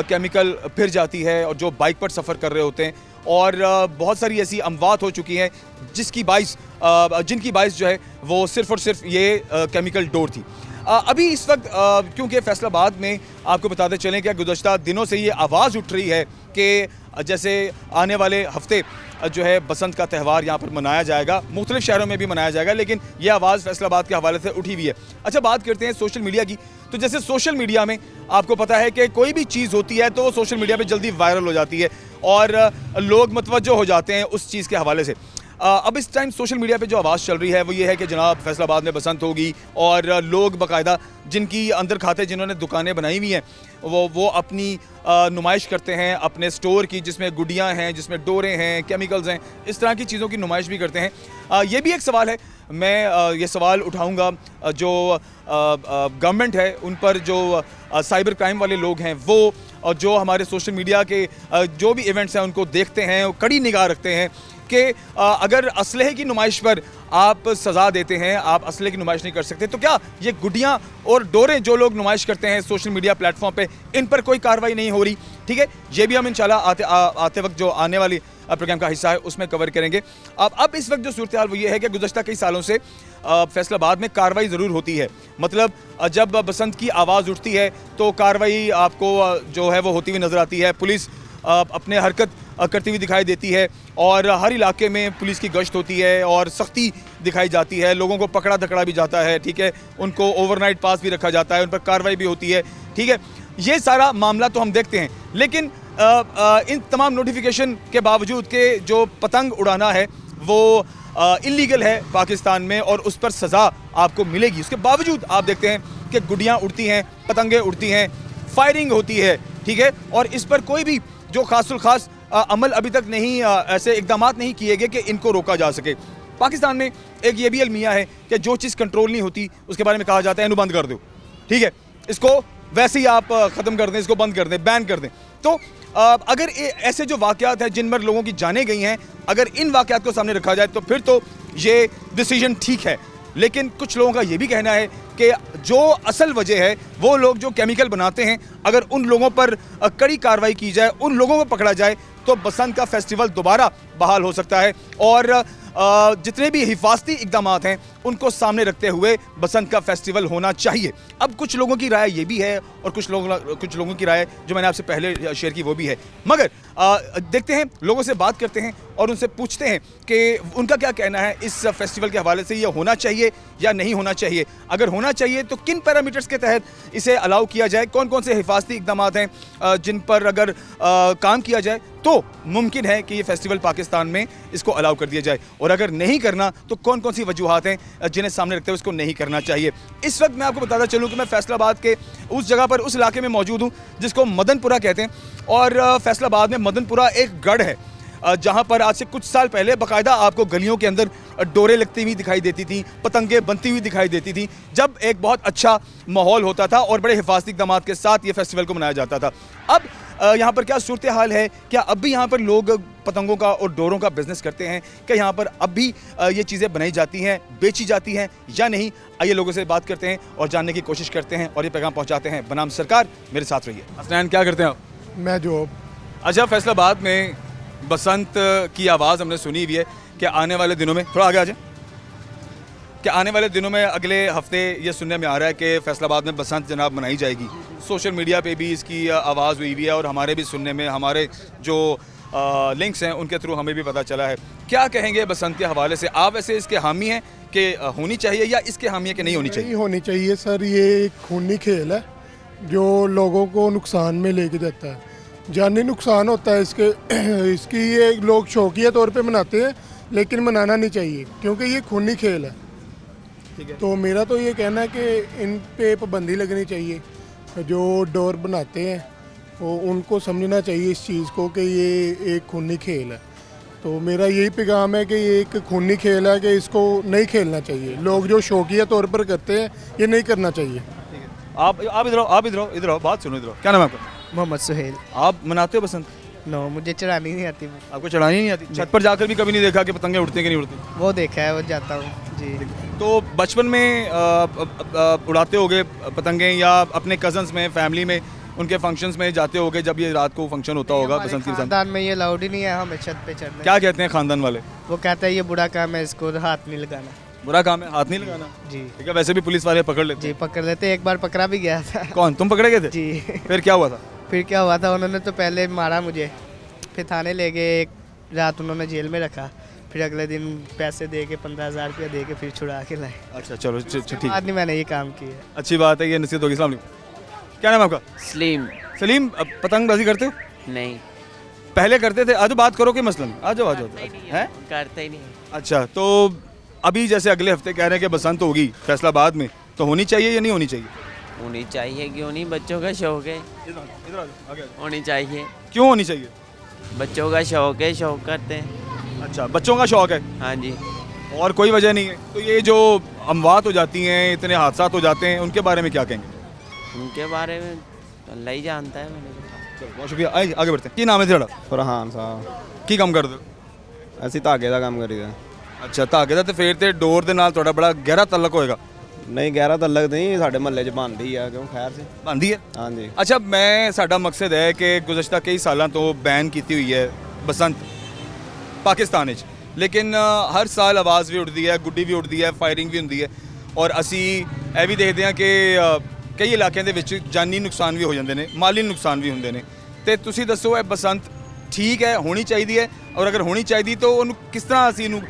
केमिकल फिर जाती है और जो बाइक पर सफ़र कर रहे होते हैं, और बहुत सारी ऐसी अमवात हो चुकी हैं जिनकी बाइस जो है वो सिर्फ़ और सिर्फ ये केमिकल डोर थी। अभी इस वक्त क्योंकि फैसलाबाद में आपको बताते चलें कि गुज़श्ता दिनों से ये आवाज़ उठ रही है कि जैसे आने वाले हफ्ते जो है बसंत का त्यौहार यहाँ पर मनाया जाएगा, मुख्तलिफ शहरों में भी मनाया जाएगा, लेकिन ये आवाज़ फैसलाबाद के हवाले से उठी हुई है। अच्छा, बात करते हैं सोशल मीडिया की। तो जैसे सोशल मीडिया में आपको पता है कि कोई भी चीज़ होती है तो सोशल मीडिया पे जल्दी वायरल हो जाती है और लोग मतवज्जो हो जाते हैं उस चीज़ के हवाले से। अब इस टाइम सोशल मीडिया पे जो आवाज़ चल रही है वो ये है कि जनाब फैसलाबाद में बसंत होगी, और लोग बाकायदा जिनकी अंदर खाते जिन्होंने दुकानें बनाई हुई हैं वो अपनी नुमाइश करते हैं अपने स्टोर की, जिसमें गुडियाँ हैं, जिसमें डोरें हैं, केमिकल्स हैं, इस तरह की चीज़ों की नुमाइश भी करते हैं। ये भी एक सवाल है, मैं ये सवाल उठाऊंगा जो गवर्नमेंट है उन पर, जो साइबर क्राइम वाले लोग हैं वो, और जो हमारे सोशल मीडिया के जो भी इवेंट्स हैं उनको देखते हैं, वो कड़ी निगाह रखते हैं कि अगर असलहे की नुमाइश पर आप सज़ा देते हैं, आप असलहे की नुमाइश नहीं कर सकते, तो क्या ये गुडियाँ और डोरें जो लोग नुमाइश करते हैं सोशल मीडिया प्लेटफॉर्म पे, इन पर कोई कार्रवाई नहीं हो रही? ठीक है, ये भी हम इंशाल्लाह आते वक्त जो आने वाली प्रोग्राम का हिस्सा है उसमें कवर करेंगे। अब इस वक्त जो सूरत हाल वो ये है कि गुज़श्ता कई सालों से फैसलाबाद में कार्रवाई ज़रूर होती है, मतलब जब बसंत की आवाज़ उठती है तो कार्रवाई आपको जो है वो होती हुई नज़र आती है, पुलिस अपने हरकत करती हुई दिखाई देती है, और हर इलाके में पुलिस की गश्त होती है और सख्ती दिखाई जाती है, लोगों को पकड़ा धकड़ा भी जाता है, ठीक है, उनको ओवरनाइट पास भी रखा जाता है, उन पर कार्रवाई भी होती है, ठीक है। ये सारा मामला तो हम देखते हैं, लेकिन इन तमाम नोटिफिकेशन के बावजूद के जो पतंग उड़ाना है वो इलीगल है पाकिस्तान में, और उस पर सज़ा आपको मिलेगी। उसके बावजूद आप देखते हैं कि गुडियाँ उड़ती हैं, पतंगें उड़ती हैं, फायरिंग होती है, ठीक है, और इस पर कोई भी जो खासुल खास अमल अभी तक नहीं, ऐसे इकदाम नहीं किए गए कि इनको रोका जा सके। पाकिस्तान में एक ये भी अलमिया है कि जो चीज़ कंट्रोल नहीं होती उसके बारे में कहा जाता है इनको बंद कर दो, ठीक है, इसको वैसे ही आप ख़त्म कर दें, इसको बंद कर दें, बैन कर दें। तो अगर ऐसे जो वाक़यात हैं जिन पर लोगों की जानें गई हैं, अगर इन वाक़यात को सामने रखा जाए तो फिर तो ये डिसीजन ठीक है, लेकिन कुछ लोगों का ये भी कहना है कि जो असल वजह है वो लोग जो केमिकल बनाते हैं, अगर उन लोगों पर कड़ी कार्रवाई की जाए, उन लोगों को पकड़ा जाए, तो बसंत का फेस्टिवल दोबारा बहाल हो सकता है, और जितने भी हिफाजती इकदाम हैं उनको सामने रखते हुए बसंत का फेस्टिवल होना चाहिए। अब कुछ लोगों की राय ये भी है और कुछ लोगों की राय जो मैंने आपसे पहले शेयर की वो भी है, मगर देखते हैं, लोगों से बात करते हैं और उनसे पूछते हैं कि उनका क्या कहना है इस फेस्टिवल के हवाले से, ये होना चाहिए या नहीं होना चाहिए, अगर होना चाहिए तो किन पैरामीटर्स के तहत इसे अलाउ किया जाए, कौन कौन से हिफाजती इकदाम हैं जिन पर अगर काम किया जाए तो मुमकिन है कि ये फेस्टिवल पाकिस्तान में इसको अलाउ कर दिया जाए, और अगर नहीं करना तो कौन कौन सी वजूहात हैं जिन्हें सामने रखते हुए उसको नहीं करना चाहिए। इस वक्त मैं आपको बताता चलूँ कि मैं फैसलाबाद के उस जगह पर, उस इलाके में मौजूद हूँ जिसको मदनपुरा कहते हैं, और फैसलाबाद में मदनपुरा एक गढ़ है जहाँ पर आज से कुछ साल पहले बाकायदा आपको गलियों के अंदर डोरे लगती हुई दिखाई देती थी, पतंगें बनती हुई दिखाई देती थी, जब एक बहुत अच्छा माहौल होता था और बड़े हिफाजती इक़दाम के साथ ये फेस्टिवल को मनाया जाता था। अब यहाँ पर क्या सूरत हाल है, क्या अब भी यहाँ पर लोग पतंगों का और डोरों का बिज़नेस करते हैं, क्या यहाँ पर अब भी ये चीज़ें बनाई जाती हैं, बेची जाती हैं या नहीं? आइए लोगों से बात करते हैं और जानने की कोशिश करते हैं और ये पैगाम पहुँचाते हैं। बनाम सरकार, मेरे साथ रहिए। हसनैन, क्या करते हैं आप?
मैं जॉब।
अच्छा, फैसलाबाद में बसंत की आवाज़ हमने सुनी हुई है कि आने वाले दिनों में, थोड़ा आगे आ जाए, कि आने वाले दिनों में अगले हफ्ते ये सुनने में आ रहा है कि फैसलाबाद में बसंत जनाब मनाई जाएगी। सोशल मीडिया पे भी इसकी आवाज़ हुई हुई है और हमारे भी सुनने में, हमारे जो लिंक्स हैं उनके थ्रू हमें भी पता चला है। क्या कहेंगे बसंत के हवाले से? आप वैसे इसके हामी हैं कि होनी चाहिए या इसके हामी है कि नहीं होनी चाहिए?
नहीं होनी चाहिए सर, ये एक खूनी खेल है जो लोगों को नुकसान में लेके जाता है, जानी नुकसान होता है इसकी ये लोग शौकिया तौर पे मनाते हैं, लेकिन मनाना नहीं चाहिए क्योंकि ये खूनी खेल है।
ठीक है,
तो मेरा तो ये कहना है कि इन पे पाबंदी लगनी चाहिए, जो डोर बनाते हैं वो उनको समझना चाहिए इस चीज़ को कि ये एक खूनी खेल है। तो मेरा यही पैगाम है कि ये एक खूनी खेल है कि इसको नहीं खेलना चाहिए, लोग जो शौकिया तौर पर करते हैं ये नहीं करना चाहिए।
आप इधर आओ, बात सुनो, इधर आओ। क्या नाम है आपका?
मोहम्मद सुहेल।
आप मनाते हो बसंत?
नो, मुझे चढ़ानी नहीं आती।
आपको चढ़ानी नहीं आती? छत पर जाकर भी कभी नहीं देखा कि पतंगे उड़ती हैं कि नहीं उड़ती?
वो देखा है, वो जाता हूँ जी।
तो बचपन में उड़ाते होगे पतंगे या अपने कजन्स में फैमिली में उनके फंक्शंस में जाते होगे जब ये रात को फंक्शन होता होगा
हमारे
बसंत की बसंत?
खानदान में ये अलाउड ही नहीं है हमें छत पे चढ़ना।
क्या कहते हैं खानदान वाले?
वो कहता है ये बुरा काम है, इसको हाथ नहीं लगाना।
बुरा काम है, हाथ नहीं लगाना।
जी
ठीक है, वैसे भी पुलिस वाले पकड़ लेते
जी
हैं।
पकड़ लेते, एक बार पकड़ा भी गया था।
कौन, तुम पकड़े गए थे?
जी
फिर क्या हुआ था?
फिर क्या हुआ था, उन्होंने तो पहले मारा मुझे, फिर थाने ले गए, एक रात उन्होंने जेल में रखा, फिर अगले दिन पैसे दे के 15,000 रुपया दे के फिर छुड़ा के लाए।
अच्छा चलो ठीक,
बाद में मैंने ये काम किया।
अच्छी बात है, ये नसीहत होगी। अस्सलाम वालेकुम। क्या नाम है आपका?
स्लीम।
सलीम, अब पतंगबाजी करते हो?
नहीं
पहले करते थे, आज बात करो कि मसलन आ जाओ हैं?
करते ही नहीं।
अच्छा, तो अभी जैसे अगले हफ्ते कह रहे हैं कि बसंत होगी फैसलाबाद में, तो होनी चाहिए या नहीं होनी चाहिए?
होनी चाहिए, क्यों नहीं, बच्चों का शौक है,
इधर आ जाओ, आगे आ जाओ।
होनी चाहिए।
क्यों होनी चाहिए?
बच्चों का शौक है, शौक करते हैं।
अच्छा, बच्चों का शौक है
हाँ जी।
और कोई वजह नहीं है? तो ये जो अमवात हो जाती हैं, इतने हादसात हो जाते हैं, उनके बारे में क्या कहेंगे?
उनके बारे में तो अल्लाह ही जानता है। मैंने
चलो बहुत शुक्रिया, आगे बढ़ते हैं। की नाम है तेरा?
फरहान साहब।
की काम ਕਰਦੇ ਹੋ?
ਅਸੀਂ ਧਾਗੇ ਦਾ ਕੰਮ ਕਰੀਦਾ।
ਅੱਛਾ, ਧਾਗੇ ਦਾ ਤੇ ਫੇਰ ਤੇ ਡੋਰ ਦੇ ਨਾਲ ਤੁਹਾਡਾ ਬੜਾ ਗਹਿਰਾ ਤਾਲੁਕ ਹੋਏਗਾ।
ਨਹੀਂ ਗਹਿਰਾ ਤਾਂ ਲੱਗਦਾ ਨਹੀਂ, ਸਾਡੇ ਮਹੱਲੇ 'ਚ ਬਣਦੀ ਆ, ਕਿਉਂ ਖੈਰ ਸੇ
ਬਣਦੀ ਹੈ?
ਹਾਂਜੀ।
ਅੱਛਾ, ਮੈਂ ਸਾਡਾ ਮਕਸਦ ਹੈ ਕਿ ਗੁਜ਼ਸ਼ਤਾ ਕਈ ਸਾਲਾਂ ਤੋਂ ਬੈਨ ਕੀਤੀ ਹੋਈ ਹੈ ਬਸੰਤ ਪਾਕਿਸਤਾਨ ਵਿੱਚ, ਲੇਕਿਨ ਹਰ ਸਾਲ ਆਵਾਜ਼ ਵੀ ਉੱਠਦੀ ਹੈ, ਗੁੱਡੀ ਵੀ ਉੱਠਦੀ ਹੈ, ਫਾਇਰਿੰਗ ਵੀ ਹੁੰਦੀ ਹੈ ਔਰ ਅਸੀਂ ਇਹ ਵੀ ਦੇਖਦੇ ਹਾਂ ਕਿ ਕਈ ਇਲਾਕਿਆਂ ਦੇ ਵਿੱਚ ਜਾਨੀ ਨੁਕਸਾਨ ਵੀ ਹੋ ਜਾਂਦੇ ਨੇ, ਮਾਲੀ ਨੁਕਸਾਨ ਵੀ ਹੁੰਦੇ ਨੇ। ਤੇ ਤੁਸੀਂ ਦੱਸੋ ਇਹ ਬਸੰਤ ਠੀਕ ਹੈ, ਹੋਣੀ ਚਾਹੀਦੀ ਹੈ? ਔਰ ਅਗਰ ਹੋਣੀ ਚਾਹੀਦੀ ਤਾਂ ਉਹਨੂੰ ਕਿਸ ਤਰ੍ਹਾਂ ਅਸੀਂ ਇਹਨੂੰ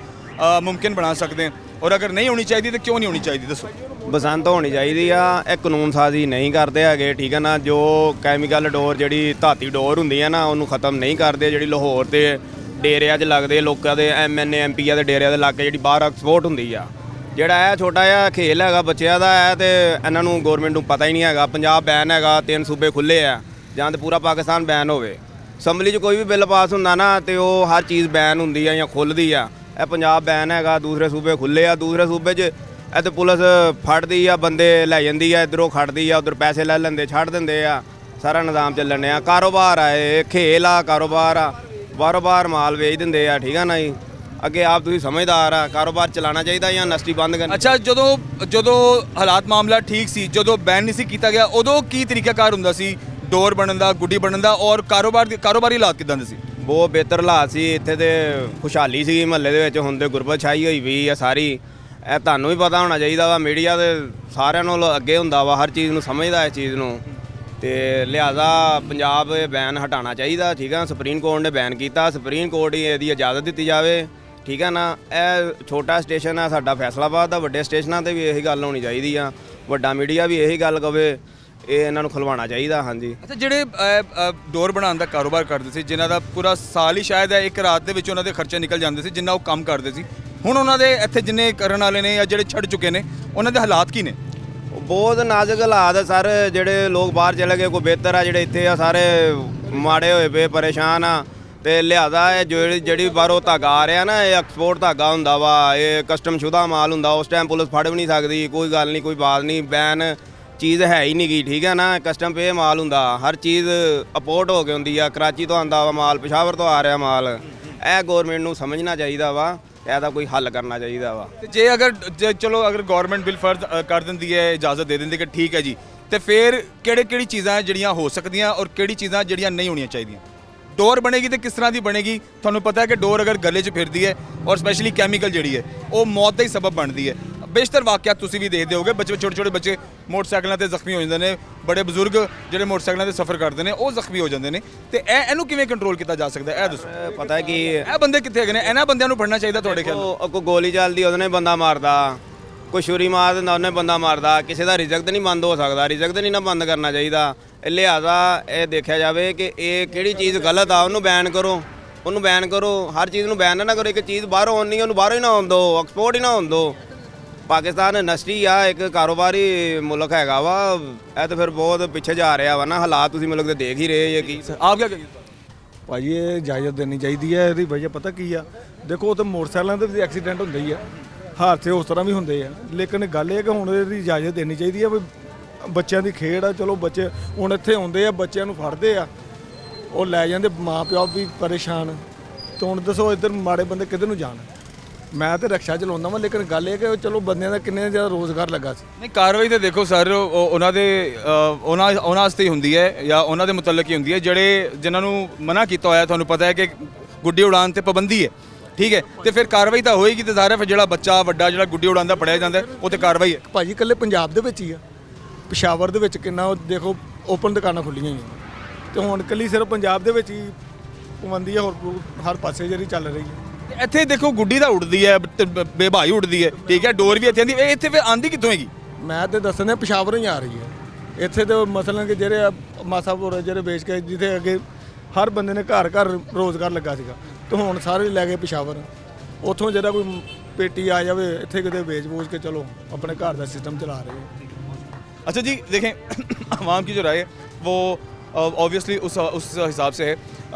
ਮੁਮਕਿਨ ਬਣਾ ਸਕਦੇ ਹਾਂ? ਔਰ ਅਗਰ ਨਹੀਂ ਹੋਣੀ ਚਾਹੀਦੀ ਤਾਂ ਕਿਉਂ ਨਹੀਂ ਹੋਣੀ ਚਾਹੀਦੀ, ਦੱਸੋ।
ਬਸੰਤ ਹੋਣੀ ਚਾਹੀਦੀ ਆ, ਇਹ ਕਾਨੂੰਨ ਸਾਜ਼ੀ ਨਹੀਂ ਕਰਦੇ ਹੈਗੇ, ਠੀਕ ਹੈ ਨਾ। ਜੋ ਕੈਮੀਕਲ ਡੋਰ, ਜਿਹੜੀ ਧਾਤੀ ਡੋਰ ਹੁੰਦੀ ਹੈ ਨਾ, ਉਹਨੂੰ ਖਤਮ ਨਹੀਂ ਕਰਦੇ। ਜਿਹੜੀ ਲਾਹੌਰ ਤੇ ਡੇਰਿਆਂ 'ਚ ਲੱਗਦੇ ਲੋਕਾਂ ਦੇ, MNA MPਆਂ ਦੇ ਡੇਰਿਆਂ ਦੇ ਲੱਗ ਕੇ ਜਿਹੜੀ ਬਾਹਰ ਐਕਸਪੋਰਟ ਹੁੰਦੀ ਆ, ਜਿਹੜਾ ਇਹ ਛੋਟਾ ਜਿਹਾ ਖੇਲ ਹੈਗਾ ਬੱਚਿਆਂ ਦਾ ਹੈ, ਤੇ ਇਹਨਾਂ ਨੂੰ ਗਵਰਨਮੈਂਟ ਨੂੰ ਪਤਾ ਹੀ ਨਹੀਂ ਹੈਗਾ। ਪੰਜਾਬ ਬੈਨ ਹੈਗਾ, 3 ਸੂਬੇ ਖੁੱਲ੍ਹੇ ਆ, ਜਾਂ ਤਾਂ ਪੂਰਾ ਪਾਕਿਸਤਾਨ ਬੈਨ ਹੋਵੇ। ਅਸੈਂਬਲੀ 'ਚ ਕੋਈ ਵੀ ਬਿੱਲ ਪਾਸ ਹੁੰਦਾ ਨਾ, ਤੇ ਉਹ ਹਰ ਚੀਜ਼ ਬੈਨ ਹੁੰਦੀ ਆ ਜਾਂ ਖੁੱਲ੍ਹਦੀ ਆ। ਇਹ ਪੰਜਾਬ ਬੈਨ ਹੈਗਾ, ਦੂਸਰੇ ਸੂਬੇ ਖੁੱਲ੍ਹੇ ਆ। ਦੂਸਰੇ ਸੂਬੇ 'ਚ ਇਹ ਤੇ ਪੁਲਿਸ ਫੜਦੀ ਆ, ਬੰਦੇ ਲੈ ਜਾਂਦੀ ਆ, ਇੱਧਰੋਂ ਖੜਦੀ ਆ, ਉੱਧਰ ਪੈਸੇ ਲੈ ਲੈਂਦੇ, ਛੱਡ ਦਿੰਦੇ ਆ, ਸਾਰਾ ਨਿਜ਼ਾਮ ਚੱਲਣ ਆ। ਕਾਰੋਬਾਰ ਆ, ਇਹ ਖੇਲ ਆ, ਕਾਰੋਬਾਰ ਆ, ਬਾਰ-ਬਾਰ ਮਾਲ ਵੇਚ ਦਿੰਦੇ ਆ, ਠੀਕ ਆ ਨਾ ਜੀ। ਅੱਗੇ ਆਪ ਤੁਸੀਂ ਸਮਝਦਾਰ ਆ, ਕਾਰੋਬਾਰ ਚਲਾਉਣਾ ਚਾਹੀਦਾ ਜਾਂ ਨਸਤੀ ਬੰਦ ਕਰਨੀ?
ਅੱਛਾ, ਜਦੋਂ ਹਾਲਾਤ ਮਾਮਲਾ ਠੀਕ ਸੀ, ਜਦੋਂ ਬੈਨ ਨਹੀਂ ਸੀ ਕੀਤਾ ਗਿਆ, ਉਦੋਂ ਕੀ ਤਰੀਕਾਕਾਰ ਹੁੰਦਾ ਸੀ ਡੋਰ ਬਣਨ ਦਾ, ਗੁੱਡੀ ਬਣਨ ਦਾ, ਔਰ ਕਾਰੋਬਾਰੀ ਹਾਲਾਤ ਕਿਦਾਂ ਦੇ ਸੀ?
ਬਹੁਤ ਬਿਹਤਰ ਹਾਲਾਤ ਸੀ ਇੱਥੇ, ਤੇ ਖੁਸ਼ਹਾਲੀ ਸੀ ਮਹੱਲੇ ਦੇ ਵਿੱਚ। ਹੁਣ ਤੇ ਗੁਰਬਤ ਛਾਈ ਹੋਈ ਵੀ ਆ ਸਾਰੀ। ਇਹ ਤੁਹਾਨੂੰ ਵੀ ਪਤਾ ਹੋਣਾ ਚਾਹੀਦਾ ਵਾ, ਮੀਡੀਆ ਦੇ ਸਾਰਿਆਂ ਨਾਲੋਂ ਅੱਗੇ ਹੁੰਦਾ ਵਾ, ਹਰ ਚੀਜ਼ ਨੂੰ ਸਮਝਦਾ ਇਸ ਚੀਜ਼ ਨੂੰ। ਤੇ ਲਿਹਾਜ਼ਾ ਪੰਜਾਬ ਇਹ ਬੈਨ ਹਟਾਉਣਾ ਚਾਹੀਦਾ, ਠੀਕ ਆ। ਸੁਪਰੀਮ ਕੋਰਟ ਨੇ ਬੈਨ ਕੀਤਾ, ਸੁਪਰੀਮ ਕੋਰਟ ਹੀ ਇਹਦੀ ਇਜਾਜ਼ਤ ਦਿੱਤੀ ਜਾਵੇ, ਠੀਕ ਆ ਨਾ। ਇਹ ਛੋਟਾ ਸਟੇਸ਼ਨ ਆ ਸਾਡਾ ਫੈਸਲਾਬਾਦ ਦਾ, ਵੱਡੇ ਸਟੇਸ਼ਨਾਂ ਤੇ ਵੀ ਇਹੀ ਗੱਲ ਹੋਣੀ ਚਾਹੀਦੀ ਆ, ਵੱਡਾ ਮੀਡੀਆ ਵੀ ਇਹੀ ਗੱਲ ਕਵੇ, ਇਹ ਇਹਨਾਂ ਨੂੰ ਖੁਲਵਾਉਣਾ ਚਾਹੀਦਾ। ਹਾਂਜੀ।
ਅੱਛਾ, ਜਿਹੜੇ ਡੋਰ ਬਣਾਉਣ ਦਾ ਕਾਰੋਬਾਰ ਕਰਦੇ ਸੀ, ਜਿਨ੍ਹਾਂ ਦਾ ਪੂਰਾ ਸਾਲ ਹੀ ਸ਼ਾਇਦ ਇੱਕ ਰਾਤ ਦੇ ਵਿੱਚ ਉਹਨਾਂ ਦੇ ਖਰਚੇ ਨਿਕਲ ਜਾਂਦੇ ਸੀ, ਜਿੰਨਾ ਉਹ ਕੰਮ ਕਰਦੇ ਸੀ, ਹੁਣ ਉਹਨਾਂ ਦੇ ਇੱਥੇ ਜਿੰਨੇ ਕਰਨ ਵਾਲੇ ਨੇ ਜਾਂ ਜਿਹੜੇ ਛੱਡ ਚੁੱਕੇ ਨੇ, ਉਹਨਾਂ ਦੇ ਹਾਲਾਤ ਕੀ ਨੇ?
ਬਹੁਤ ਨਾਜ਼ੁਕ ਹਾਲਾਤ ਆ ਸਰ। ਜਿਹੜੇ ਲੋਕ ਬਾਹਰ ਚਲੇ ਗਏ ਕੋਈ ਬਿਹਤਰ ਆ, ਜਿਹੜੇ ਇੱਥੇ ਆ ਸਾਰੇ ਮਾੜੇ ਹੋਏ ਪਏ, ਪਰੇਸ਼ਾਨ ਆ। ਤੇ ਲਿਹਾਜ਼ਾ ਇਹ ਜਿਹੜੀ ਬਾਹਰੋਂ ਧਾਗਾ ਆ ਰਿਹਾ ਨਾ, ਇਹ ਐਕਸਪੋਰਟ ਧਾਗਾ ਹੁੰਦਾ ਵਾ, ਇਹ ਕਸਟਮ ਸ਼ੁਦਾ ਮਾਲ ਹੁੰਦਾ। ਉਸ ਟਾਈਮ ਪੁਲਿਸ ਫੜ ਵੀ ਨਹੀਂ ਸਕਦੀ, ਕੋਈ ਗੱਲ ਨਹੀਂ, ਕੋਈ ਬਾਤ ਨਹੀਂ। ਬੈਨ ਚੀਜ਼ ਹੈ ਹੀ ਨਹੀਂ ਗੀ, ਠੀਕ ਹੈ ਨਾ। ਕਸਟਮ ਪੇ ਮਾਲ ਹੁੰਦਾ, ਹਰ ਚੀਜ਼ ਅਪੋਰਟ ਹੋ ਕੇ ਹੁੰਦੀ ਆ। ਕਰਾਚੀ ਤੋਂ ਆਉਂਦਾ ਵਾ ਮਾਲ, ਪਿਸ਼ਾਵਰ ਤੋਂ ਆ ਰਿਹਾ ਮਾਲ। ਇਹ ਗਵਰਨਮੈਂਟ ਨੂੰ ਸਮਝਣਾ ਚਾਹੀਦਾ ਵਾ, ਇਹਦਾ ਕੋਈ ਹੱਲ ਕਰਨਾ ਚਾਹੀਦਾ ਵਾ।
ਤੇ ਚਲੋ ਅਗਰ ਗਵਰਨਮੈਂਟ ਬਿਲ ਫਰਜ਼ ਕਰ ਦਿੰਦੀ ਹੈ, ਇਜਾਜ਼ਤ ਦੇ ਦਿੰਦੀ ਕਿ ਠੀਕ ਹੈ ਜੀ, ਤੇ ਫਿਰ ਕਿਹੜੀ ਚੀਜ਼ਾਂ ਜਿਹੜੀਆਂ ਹੋ ਸਕਦੀਆਂ ਔਰ ਕਿਹੜੀ ਚੀਜ਼ਾਂ ਜਿਹੜੀਆਂ ਨਹੀਂ ਹੋਣੀਆਂ ਚਾਹੀਦੀਆਂ? ਡੋਰ ਬਣੇਗੀ ਤੇ ਕਿਸ ਤਰ੍ਹਾਂ ਦੀ ਬਣੇਗੀ? ਤੁਹਾਨੂੰ ਪਤਾ ਹੈ ਕਿ ਡੋਰ ਅਗਰ ਗਲੇ 'ਚ ਫਿਰਦੀ ਹੈ ਔਰ ਸਪੈਸ਼ਲੀ ਕੈਮੀਕਲ ਜਿਹੜੀ ਹੈ, ਉਹ ਮੌਤ ਦਾ ਹੀ ਸਬਬ ਬਣਦੀ ਹੈ। ਬੇਸ਼ਤਰ ਵਾਕਿਆ ਤੁਸੀਂ ਵੀ ਦੇਖਦੇ ਹੋਗੇ, ਛੋਟੇ ਬੱਚੇ ਮੋਟਰਸਾਈਕਲਾਂ ਤੇ ਜ਼ਖਮੀ ਹੋ ਜਾਂਦੇ ਨੇ, ਬੜੇ ਬਜ਼ੁਰਗ ਜਿਹੜੇ ਮੋਟਰਸਾਈਕਲਾਂ ਤੇ ਸਫ਼ਰ ਕਰਦੇ ਨੇ ਉਹ ਜ਼ਖਮੀ ਹੋ ਜਾਂਦੇ ਨੇ। ਤੇ ਇਹਨੂੰ ਕਿਵੇਂ ਕੰਟਰੋਲ ਕੀਤਾ ਜਾ ਸਕਦਾ, ਇਹ ਦੱਸੋ।
ਪਤਾ ਕੀ,
ਇਹ ਬੰਦੇ ਕਿੱਥੇ ਹੈਗੇ ਨੇ? ਇਹਨਾਂ ਬੰਦਿਆਂ ਨੂੰ ਫੜਨਾ ਚਾਹੀਦਾ ਤੁਹਾਡੇ ਖਿਆਲ?
ਕੋਈ ਗੋਲੀ ਚੱਲਦੀ ਉਹਨੇ ਬੰਦਾ ਮਾਰਦਾ, ਕੋਈ ਛੁਰੀ ਮਾਰ ਦਿੰਦਾ ਉਹਨੇ ਬੰਦਾ ਮਾਰਦਾ। ਕਿਸੇ ਦਾ ਰਿਜ਼ਕ ਨਹੀਂ ਬੰਦ ਹੋ ਸਕਦਾ, ਰਿਜ਼ਕ ਨਹੀਂ ਨਾ ਬੰਦ ਕਰਨਾ ਚਾਹੀਦਾ। ਲਿਹਾਜ਼ਾ ਇਹ ਦੇਖਿਆ ਜਾਵੇ ਕਿ ਇਹ ਕਿਹੜੀ ਚੀਜ਼ ਗਲਤ ਆ, ਉਹਨੂੰ ਬੈਨ ਕਰੋ, ਉਹਨੂੰ ਬੈਨ ਕਰੋ। ਹਰ ਚੀਜ਼ ਨੂੰ ਬੈਨ ਨਾ ਕਰੋ। ਇੱਕ ਚੀਜ਼ ਬਾਹਰੋਂ ਆਉਣੀ, ਉਹਨੂੰ ਬਾਹਰੋਂ ਹੀ ਨਾ ਆਉਣ ਦਿਓ, ਐਕਸਪੋਰਟ ਹੀ ਨਾ ਹੋਣ ਦਿਓ। ਪਾਕਿਸਤਾਨ ਇੰਡਸਟਰੀ ਆ, ਇੱਕ ਕਾਰੋਬਾਰੀ ਮੁਲਕ ਹੈਗਾ ਵਾ। ਇਹ ਤਾਂ ਫਿਰ ਬਹੁਤ ਪਿੱਛੇ ਜਾ ਰਿਹਾ ਵਾ ਨਾ, ਹਾਲਾਤ ਤੁਸੀਂ ਮੁਲਕ ਦੇ ਦੇਖ ਹੀ ਰਹੇ ਜੇ। ਕੀ
ਆਪ ਕਿਆ ਕਹੀਏ?
ਭਾਜੀ ਇਹ ਇਜਾਜ਼ਤ ਦੇਣੀ ਚਾਹੀਦੀ ਹੈ। ਇਹਦੀ ਵਜ੍ਹਾ ਪਤਾ ਕੀ ਆ? ਦੇਖੋ ਉਹ ਤਾਂ ਮੋਟਰਸਾਈਕਲਾਂ ਦੇ ਵੀ ਐਕਸੀਡੈਂਟ ਹੁੰਦੇ ਹੀ ਆ, ਹਾਦਸੇ ਉਸ ਤਰ੍ਹਾਂ ਵੀ ਹੁੰਦੇ ਆ, ਲੇਕਿਨ ਗੱਲ ਇਹ ਕਿ ਹੁਣ ਇਹਦੀ ਇਜਾਜ਼ਤ ਦੇਣੀ ਚਾਹੀਦੀ ਆ। ਵੀ ਬੱਚਿਆਂ ਦੀ ਖੇਡ ਆ, ਚਲੋ ਬੱਚੇ ਹੁਣ ਇੱਥੇ ਆਉਂਦੇ ਆ, ਬੱਚਿਆਂ ਨੂੰ ਫੜਦੇ ਆ, ਉਹ ਲੈ ਜਾਂਦੇ, ਮਾਂ ਪਿਓ ਵੀ ਪਰੇਸ਼ਾਨ। ਤੇ ਹੁਣ ਦੱਸੋ ਇੱਧਰ ਮਾੜੇ ਬੰਦੇ ਕਿੱਧਰ ਨੂੰ ਜਾਣ? ਮੈਂ ਤੇ ਰਕਸ਼ਾ ਚਲਾਉਂਦਾ ਵਾਂ, ਲੇਕਿਨ ਗੱਲ ਇਹ ਕਿ ਚਲੋ ਬੰਦਿਆਂ ਦਾ ਕਿੰਨੇ ਜ਼ਿਆਦਾ ਰੋਜ਼ਗਾਰ ਲੱਗਾ ਸੀ।
ਨਹੀਂ ਕਾਰਵਾਈ ਤਾਂ ਦੇਖੋ ਸਰ ਉਹਨਾਂ ਦੇ ਉਹਨਾਂ ਵਾਸਤੇ ਹੀ ਹੁੰਦੀ ਹੈ ਜਾਂ ਉਹਨਾਂ ਦੇ ਮੁਤਲਕ ਹੀ ਹੁੰਦੀ ਹੈ ਜਿਹੜੇ ਜਿਨ੍ਹਾਂ ਨੂੰ ਮਨਾ ਕੀਤਾ ਹੋਇਆ। ਤੁਹਾਨੂੰ ਪਤਾ ਹੈ ਕਿ ਗੁੱਡੀ ਉਡਾਉਣ ਤੇ ਪਾਬੰਦੀ ਹੈ, ਠੀਕ ਹੈ, ਤੇ ਫਿਰ ਕਾਰਵਾਈ ਤਾਂ ਹੋਏਗੀ। ਤੇ ਜ਼ਾਹਿਰ ਹੈ ਫਿਰ ਜਿਹੜਾ ਬੱਚਾ ਵੱਡਾ ਜਿਹੜਾ ਗੁੱਡੀ ਉਡਾਉਂਦਾ ਫੜਿਆ ਜਾਂਦਾ ਉਹ ਤੇ ਕਾਰਵਾਈ ਹੈ।
ਭਾਜੀ ਇਕੱਲੇ ਪੰਜਾਬ ਦੇ ਵਿੱਚ ਹੀ ਆ, ਪਿਸ਼ਾਵਰ ਦੇ ਵਿੱਚ ਕਿੰਨਾ ਉਹ ਦੇਖੋ ਓਪਨ ਦੁਕਾਨਾਂ ਖੁੱਲੀਆਂ ਹੋਈਆਂ, ਤੇ ਹੁਣ ਇਕੱਲੀ ਸਿਰਫ ਪੰਜਾਬ ਦੇ ਵਿੱਚ ਹੀ ਪਾਬੰਦੀ ਹੈ, ਹੋਰ ਹਰ ਪਾਸੇ ਜਿਹੜੀ ਚੱਲ ਰਹੀ ਹੈ।
ਇੱਥੇ ਦੇਖੋ ਗੁੱਡੀ ਤਾਂ ਉੱਡਦੀ ਹੈ, ਬੇਭਾਈ ਉੱਡਦੀ ਹੈ, ਠੀਕ ਹੈ, ਡੋਰ ਵੀ ਇੱਥੇ ਆਉਂਦੀ। ਇਹ ਇੱਥੇ ਫਿਰ ਆਂਦੀ ਕਿੱਥੋਂ ਹੈਗੀ?
ਮੈਂ ਤੇ ਦੱਸਣਾ ਪਿਸ਼ਾਵਰੋਂ ਹੀ ਆ ਰਹੀ ਹੈ ਇੱਥੇ। ਤੇ ਮਸਲਨ ਕਿ ਜਿਹੜੇ ਮਾਸਾਪੁਰ ਜਿਹੜੇ ਵੇਚ ਕੇ ਜਿੱਥੇ ਅੱਗੇ ਹਰ ਬੰਦੇ ਨੇ ਘਰ ਘਰ ਰੋਜ਼ਗਾਰ ਲੱਗਾ ਸੀਗਾ, ਤੇ ਹੁਣ ਸਾਰੇ ਲੈ ਗਏ ਪਿਸ਼ਾਵਰ। ਉੱਥੋਂ ਜਿਹੜਾ ਕੋਈ ਪੇਟੀ ਆ ਜਾਵੇ ਇੱਥੇ ਕਿਤੇ ਵੇਚ-ਵੂਚ के चलो अपने घर का सिस्टम चला रहे हैं।
अच्छा जी देखें आवाम की जो राय है वो ऑब्वियसली उस हिसाब से है।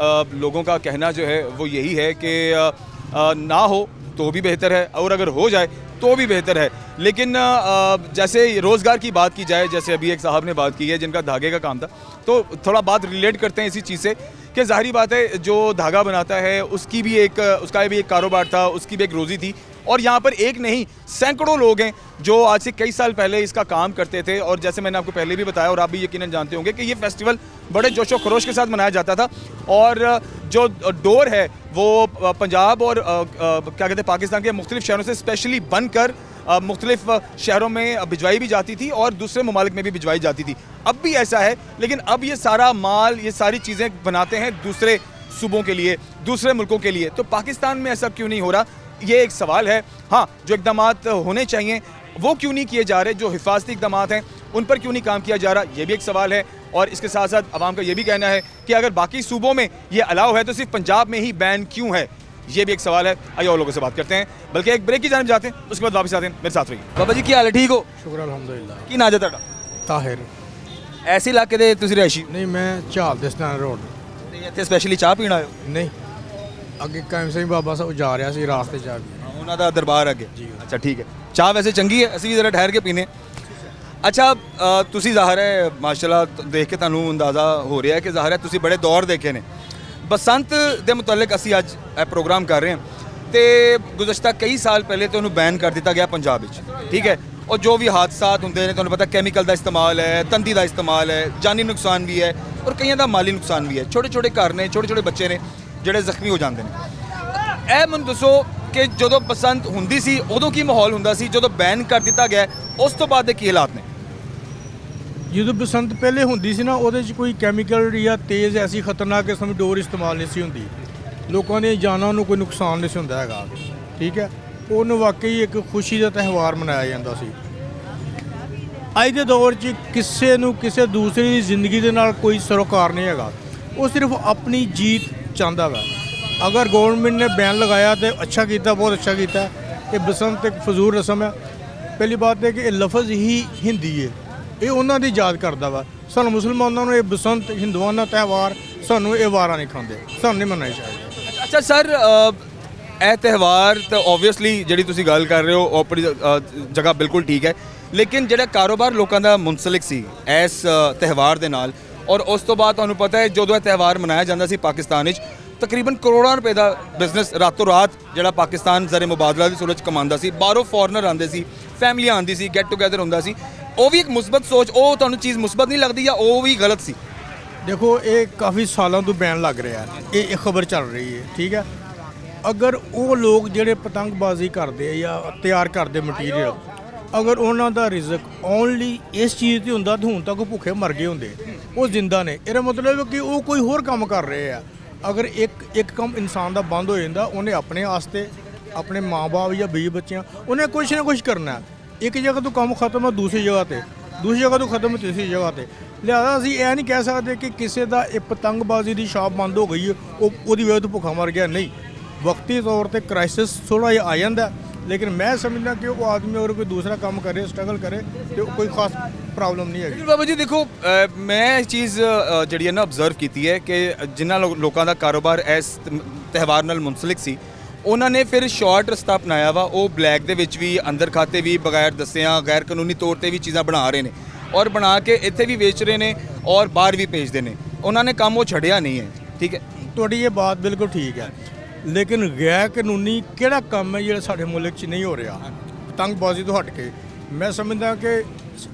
लोगों का कहना जो है वो यही है कि ना हो तो भी बेहतर है और अगर हो जाए तो भी बेहतर है। लेकिन जैसे रोज़गार की बात की जाए, जैसे अभी एक साहब ने बात की है जिनका धागे का काम था, तो थोड़ा बात रिलेट करते हैं इसी चीज़ से कि ज़ाहिरी बात है जो धागा बनाता है उसका भी एक कारोबार था, उसकी भी एक रोज़ी थी। और यहाँ पर एक नहीं सैकड़ों लोग हैं जो आज से कई साल पहले इसका काम करते थे। और जैसे मैंने आपको पहले भी बताया और आप भी यकीनन जानते होंगे कि ये फेस्टिवल बड़े जोशो खरोश के साथ मनाया जाता था। और जो डोर है वो पंजाब और क्या कहते हैं पाकिस्तान के मुख्तलिफ शहरों से स्पेशली बनकर मुख्तलिफ शहरों में भिजवाई भी जाती थी और दूसरे ममालिक में भी भिजवाई जाती थी। अब भी ऐसा है, लेकिन अब ये सारा माल, ये सारी चीज़ें बनाते हैं दूसरे सूबों के लिए, दूसरे मुल्कों के लिए। तो पाकिस्तान में ऐसा क्यों नहीं हो रहा, ये एक सवाल है। हाँ, जो इक़दामात होने चाहिए वो क्यों नहीं किए जा रहे, जो हिफाजती इक़दामात हैं उन पर क्यों नहीं काम किया जा रहा, ये भी एक सवाल है। और इसके साथ साथ आवाम का ये भी कहना है कि अगर बाकी सूबों में ये अलाउ है तो सिर्फ पंजाब में ही बैन क्यों है, ये भी एक सवाल है। आइए और लोगों से बात करते हैं, बल्कि एक ब्रेक की जानिब जाते हैं, उसके बाद वापस आते हैं। मेरे साथ रहिए। बाबा जी क्या हाल है, ठीक हो?
शुक्र अलहमदुलिल्लाह।
की ना जाता
ताहिर
ऐसे इलाके दे तुसी रहायशी?
नहीं, मैं झाल ਦੇ ਸਟੈਂਡ ਰੋਡ
ਤੇ ਇੱਥੇ ਸਪੈਸ਼ਲੀ ਚਾਹ ਪੀਣ ਆਇਓ?
ਨਹੀਂ, ਅੱਗੇ ਕਾਇਮ ਸਿੰਘ ਬਾਬਾ ਸਾਹਿਬ ਜਾ ਰਿਹਾ ਸੀ ਰਾਸਤੇ ਚ ਆ ਗਏ।
ਉਹਨਾਂ ਦਾ ਦਰਬਾਰ ਅੱਗੇ? ਜੀ। ਅੱਛਾ ਠੀਕ ਹੈ, ਚਾਹ ਵੈਸੇ ਚੰਗੀ ਹੈ, ਅਸੀਂ ਵੀ ਜ਼ਰਾ ਠਹਿਰ ਕੇ ਪੀਨੇ। ਅੱਛਾ ਤੁਸੀਂ ਜ਼ਾਹਿਰ ਹੈ ਮਾਸ਼ਾਅੱਲਾ ਦੇਖ ਕੇ ਤੁਹਾਨੂੰ ਅੰਦਾਜ਼ਾ ਹੋ ਰਿਹਾ ਹੈ ਕਿ ਜ਼ਾਹਿਰ ਹੈ ਤੁਸੀਂ ਬੜੇ ਦੌਰ ਦੇਖੇ ਨੇ। ਬਸੰਤ ਦੇ ਮੁਤਲਕ ਅਸੀਂ ਅੱਜ ਇਹ ਪ੍ਰੋਗਰਾਮ ਕਰ ਰਹੇ ਹਾਂ ਤੇ ਗੁਜ਼ਸ਼ਤਾ ਕਈ ਸਾਲ ਪਹਿਲੇ ਤੇ ਉਹਨੂੰ ਬੈਨ ਕਰ ਦਿੱਤਾ ਗਿਆ ਪੰਜਾਬ ਵਿੱਚ, ਠੀਕ ਹੈ। और जो भी हादसात होंगे ने तुहानूं पता कैमिकल का इस्तेमाल है, तंदी का इस्तेमाल है, जानी नुकसान भी है और कई का माली नुकसान भी है। छोटे छोटे घर ने, छोटे छोटे बच्चे ने ਜਿਹੜੇ ਜ਼ਖਮੀ ਹੋ ਜਾਂਦੇ ਨੇ। ਇਹ ਮੈਨੂੰ ਦੱਸੋ ਕਿ ਜਦੋਂ ਬਸੰਤ ਹੁੰਦੀ ਸੀ ਉਦੋਂ ਕੀ ਮਾਹੌਲ ਹੁੰਦਾ ਸੀ, ਜਦੋਂ ਬੈਨ ਕਰ ਦਿੱਤਾ ਗਿਆ ਉਸ ਤੋਂ ਬਾਅਦ ਦੇ ਕੀ ਹਾਲਾਤ ਨੇ?
ਜਦੋਂ ਬਸੰਤ ਪਹਿਲੇ ਹੁੰਦੀ ਸੀ ਨਾ ਉਹਦੇ 'ਚ ਕੋਈ ਕੈਮੀਕਲ ਜਾਂ ਤੇਜ਼ ਐਸੀ ਖਤਰਨਾਕ ਕਿਸਮ ਦੀ ਡੋਰ ਇਸਤੇਮਾਲ ਨਹੀਂ ਸੀ ਹੁੰਦੀ, ਲੋਕਾਂ ਦੀਆਂ ਜਾਨਾਂ ਨੂੰ ਕੋਈ ਨੁਕਸਾਨ ਨਹੀਂ ਸੀ ਹੁੰਦਾ ਹੈਗਾ, ਠੀਕ ਹੈ। ਉਹਨੂੰ ਵਾਕਈ ਇੱਕ ਖੁਸ਼ੀ ਦਾ ਤਿਉਹਾਰ ਮਨਾਇਆ ਜਾਂਦਾ ਸੀ। ਅੱਜ ਦੇ ਦੌਰ 'ਚ ਕਿਸੇ ਨੂੰ ਕਿਸੇ ਦੂਸਰੇ ਦੀ ਜ਼ਿੰਦਗੀ ਦੇ ਨਾਲ ਕੋਈ ਸਰੋਕਾਰ ਨਹੀਂ ਹੈਗਾ, ਉਹ ਸਿਰਫ ਆਪਣੀ ਜੀਤ ਚਾਹੁੰਦਾ ਵਾ। ਅਗਰ ਗਵਰਨਮੈਂਟ ਨੇ ਬੈਨ ਲਗਾਇਆ ਤੇ ਅੱਛਾ ਕੀਤਾ, ਬਹੁਤ ਅੱਛਾ ਕੀਤਾ। ਇਹ ਬਸੰਤ ਇੱਕ ਫਜ਼ੂਲ ਰਸਮ ਹੈ। ਪਹਿਲੀ ਬਾਤ ਹੈ ਕਿ ਇਹ ਲਫ਼ਜ਼ ਹੀ ਹਿੰਦੀ ਹੈ, ਇਹ ਉਹਨਾਂ ਦੀ ਯਾਦ ਕਰਦਾ ਵਾ। ਸਾਨੂੰ ਮੁਸਲਮਾਨਾਂ ਨੂੰ ਇਹ ਬਸੰਤ ਹਿੰਦੂਆਂ ਦਾ ਤਿਉਹਾਰ, ਸਾਨੂੰ ਇਹ ਵਾਰਾ ਨਹੀਂ ਖਾਂਦੇ, ਸਾਨੂੰ ਨਹੀਂ ਮੰਨਣਾ ਚਾਹੀਦਾ।
ਅੱਛਾ ਸਰ, ਇਹ ਤਿਉਹਾਰ ਤਾਂ ਓਬਵੀਅਸਲੀ ਜਿਹੜੀ ਤੁਸੀਂ ਗੱਲ ਕਰ ਰਹੇ ਹੋ ਉਹ ਆਪਣੀ ਜਗ੍ਹਾ ਬਿਲਕੁਲ ਠੀਕ ਹੈ, ਲੇਕਿਨ ਜਿਹੜਾ ਕਾਰੋਬਾਰ ਲੋਕਾਂ ਦਾ ਮੁਨਸਲਿਕ ਸੀ ਇਸ ਤਿਉਹਾਰ ਦੇ ਨਾਲ, ਔਰ ਉਸ ਤੋਂ ਬਾਅਦ ਤੁਹਾਨੂੰ ਪਤਾ ਹੈ ਜਦੋਂ ਇਹ ਤਿਉਹਾਰ ਮਨਾਇਆ ਜਾਂਦਾ ਸੀ ਪਾਕਿਸਤਾਨ ਵਿੱਚ ਤਕਰੀਬਨ ਕਰੋੜਾਂ ਰੁਪਏ ਦਾ ਬਿਜ਼ਨਸ ਰਾਤੋਂ ਰਾਤ ਜਿਹੜਾ ਪਾਕਿਸਤਾਨ ਜ਼ਰੇ ਮੁਬਾਦਲਾ ਦੀ ਸੂਰਤ 'ਚ ਕਮਾਉਂਦਾ ਸੀ। ਬਾਹਰੋਂ ਫੋਰਨਰ ਆਉਂਦੇ ਸੀ, ਫੈਮਲੀਆਂ ਆਉਂਦੀ ਸੀ, ਗੈਟ ਟੂਗੈਦਰ ਹੁੰਦਾ ਸੀ। ਉਹ ਵੀ ਇੱਕ ਮੁਸਬਤ ਸੋਚ, ਉਹ ਤੁਹਾਨੂੰ ਚੀਜ਼ ਮੁਸਬਤ ਨਹੀਂ ਲੱਗਦੀ ਜਾਂ ਉਹ ਵੀ ਗਲਤ ਸੀ?
ਦੇਖੋ, ਇਹ ਕਾਫੀ ਸਾਲਾਂ ਤੋਂ ਬੈਨ ਲੱਗ ਰਿਹਾ, ਇਹ ਖਬਰ ਚੱਲ ਰਹੀ ਹੈ, ਠੀਕ ਹੈ। ਅਗਰ ਉਹ ਲੋਕ ਜਿਹੜੇ ਪਤੰਗਬਾਜ਼ੀ ਕਰਦੇ ਜਾਂ ਤਿਆਰ ਕਰਦੇ ਮਟੀਰੀਅਲ, ਅਗਰ ਉਹਨਾਂ ਦਾ ਰਿਜ਼ਕ ਓਨਲੀ ਇਸ ਚੀਜ਼ 'ਤੇ ਹੁੰਦਾ ਤਾਂ ਹੁਣ ਤੱਕ ਉਹ ਭੁੱਖੇ ਮਰ ਗਏ ਹੁੰਦੇ, ਉਹ ਜ਼ਿੰਦਾ ਨੇ। ਇਹਦਾ ਮਤਲਬ ਕਿ ਉਹ ਕੋਈ ਹੋਰ ਕੰਮ ਕਰ ਰਹੇ ਆ। ਅਗਰ ਇੱਕ ਕੰਮ ਇਨਸਾਨ ਦਾ ਬੰਦ ਹੋ ਜਾਂਦਾ, ਉਹਨੇ ਆਪਣੇ ਵਾਸਤੇ, ਆਪਣੇ ਮਾਂ-ਬਾਪ ਜਾਂ ਬੀਵੀ ਬੱਚਿਆਂ, ਉਹਨੇ ਕੁਛ ਨਾ ਕੁਛ ਕਰਨਾ। ਇੱਕ ਜਗ੍ਹਾ ਤੋਂ ਕੰਮ ਖਤਮ ਹੈ ਦੂਸਰੀ ਜਗ੍ਹਾ 'ਤੇ, ਦੂਸਰੀ ਜਗ੍ਹਾ ਤੋਂ ਖਤਮ ਹੈ ਤੀਸਰੀ ਜਗ੍ਹਾ 'ਤੇ। ਲਿਹਾਜ਼ਾ ਅਸੀਂ ਇਹ ਨਹੀਂ ਕਹਿ ਸਕਦੇ ਕਿ ਕਿਸੇ ਦਾ ਇਹ ਪਤੰਗਬਾਜ਼ੀ ਦੀ ਸ਼ਾਪ ਬੰਦ ਹੋ ਗਈ ਹੈ, ਉਹਦੀ ਵਜ੍ਹਾ ਤੋਂ ਭੁੱਖਾ ਮਰ ਗਿਆ। ਨਹੀਂ, ਵਕਤੀ ਤੌਰ ਤੇ ਕ੍ਰਾਈਸਿਸ ਥੋੜ੍ਹਾ ਜਿਹਾ ਆ ਜਾਂਦਾ, ਲੇਕਿਨ ਮੈਂ ਸਮਝਦਾ ਕਿ ਉਹ ਆਦਮੀ ਅਗਰ ਕੋਈ ਦੂਸਰਾ ਕੰਮ ਕਰੇ, ਸਟਰਗਲ ਕਰੇ, ਤੇ ਕੋਈ ਖਾਸ ਪ੍ਰੋਬਲਮ ਨਹੀਂ ਹੈਗੀ।
ਬਾਬਾ ਜੀ ਦੇਖੋ, ਮੈਂ ਇਹ ਚੀਜ਼ ਜਿਹੜੀ ਹੈ ਨਾ ਆਬਜ਼ਰਵ ਕੀਤੀ ਹੈ ਕਿ ਜਿਨ੍ਹਾਂ ਲੋਕਾਂ ਦਾ ਕਾਰੋਬਾਰ ਇਸ ਤਿਉਹਾਰ ਨਾਲ ਮੁਨਸਲਿਕ ਸੀ, ਉਹਨਾਂ ਨੇ ਫਿਰ ਸ਼ਾਰਟ ਰਸਤਾ ਅਪਣਾਇਆ ਵਾ। ਉਹ ਬਲੈਕ ਦੇ ਵਿੱਚ ਵੀ, ਅੰਦਰ ਖਾਤੇ ਵੀ, ਬਗੈਰ ਦੱਸਿਆਂ ਗੈਰ ਕਾਨੂੰਨੀ ਤੌਰ ਤੇ ਵੀ ਚੀਜ਼ਾਂ ਬਣਾ ਰਹੇ ਨੇ ਔਰ ਬਣਾ ਕੇ ਇੱਥੇ ਵੀ ਵੇਚ ਰਹੇ ਨੇ ਔਰ ਬਾਹਰ ਵੀ ਭੇਜਦੇ ਨੇ। ਉਹਨਾਂ ਨੇ ਕੰਮ ਉਹ ਛੱਡਿਆ ਨਹੀਂ ਹੈ, ਠੀਕ ਹੈ।
ਤੁਹਾਡੀ ਇਹ ਬਾਤ ਬਿਲਕੁਲ ਠੀਕ ਹੈ, ਲੇਕਿਨ ਗੈਰ ਕਾਨੂੰਨੀ ਕਿਹੜਾ ਕੰਮ ਹੈ ਜਿਹੜਾ ਸਾਡੇ ਮੁਲਕ 'ਚ ਨਹੀਂ ਹੋ ਰਿਹਾ ਪਤੰਗਬਾਜ਼ੀ ਤੋਂ ਹਟ ਕੇ। ਮੈਂ ਸਮਝਦਾ ਕਿ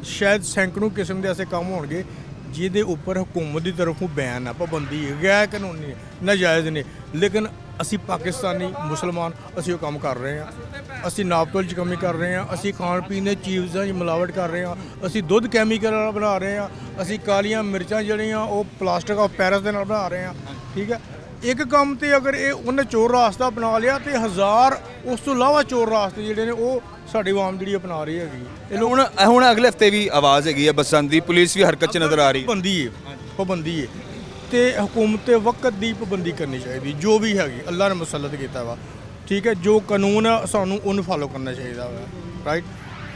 ਸ਼ਾਇਦ ਸੈਂਕੜੋਂ ਕਿਸਮ ਦੇ ਐਸੇ ਕੰਮ ਹੋਣਗੇ ਜਿਹਦੇ ਉੱਪਰ ਹਕੂਮਤ ਦੀ ਤਰਫੋਂ ਬੈਨ ਹੈ, ਪਾਬੰਦੀ ਹੈ, ਗੈਰ ਕਾਨੂੰਨੀ ਹੈ, ਨਾਜਾਇਜ਼ ਨੇ, ਲੇਕਿਨ ਅਸੀਂ ਪਾਕਿਸਤਾਨੀ ਮੁਸਲਮਾਨ ਅਸੀਂ ਉਹ ਕੰਮ ਕਰ ਰਹੇ ਹਾਂ। ਅਸੀਂ ਨਾਪਤੋਲ 'ਚ ਕਮੀ ਕਰ ਰਹੇ ਹਾਂ, ਅਸੀਂ ਖਾਣ ਪੀਣ ਦੇ ਚੀਜ਼ਾਂ 'ਚ ਮਿਲਾਵਟ ਕਰ ਰਹੇ ਹਾਂ, ਅਸੀਂ ਦੁੱਧ ਕੈਮੀਕਲ ਨਾਲ ਬਣਾ ਰਹੇ ਹਾਂ, ਅਸੀਂ ਕਾਲੀਆਂ ਮਿਰਚਾਂ ਜਿਹੜੀਆਂ ਉਹ ਪਲਾਸਟਿਕ ਆਫ ਪੈਰਿਸ ਦੇ ਨਾਲ ਬਣਾ ਰਹੇ ਹਾਂ। ਠੀਕ ਹੈ, ਇੱਕ ਕੰਮ ਤੇ ਅਗਰ ਇਹ ਉਹਨੇ ਚੋਰ ਰਾਸਤਾ ਅਪਣਾ ਲਿਆ ਤੇ ਹਜ਼ਾਰ ਉਸ ਤੋਂ ਇਲਾਵਾ ਚੋਰ ਰਾਸਤੇ ਜਿਹੜੇ ਨੇ ਉਹ ਸਾਡੀ ਆਵਾਮ ਜਿਹੜੀ ਅਪਣਾ ਰਹੀ ਹੈਗੀ। ਇਹ ਲੋਕ
ਹੁਣ ਅਗਲੇ ਹਫਤੇ ਵੀ ਆਵਾਜ਼ ਹੈਗੀ ਹੈ ਬਸੰਤ ਦੀ, ਪੁਲਿਸ ਵੀ ਹਰਕਤ 'ਚ ਨਜ਼ਰ ਆ ਰਹੀ ਹੈ।
ਪਾਬੰਦੀ ਹੈ ਤੇ ਹਕੂਮਤ ਤੇ ਵਕਤ ਦੀ ਪਾਬੰਦੀ ਕਰਨੀ ਚਾਹੀਦੀ, ਜੋ ਵੀ ਹੈਗੀ ਅੱਲਾ ਨੇ ਮੁਸੱਲਤ ਕੀਤਾ ਵਾ। ਠੀਕ ਹੈ, ਜੋ ਕਾਨੂੰਨ ਆ ਸਾਨੂੰ ਉਹਨੂੰ ਫਾਲੋ ਕਰਨਾ ਚਾਹੀਦਾ ਵਾ। ਰਾਈਟ,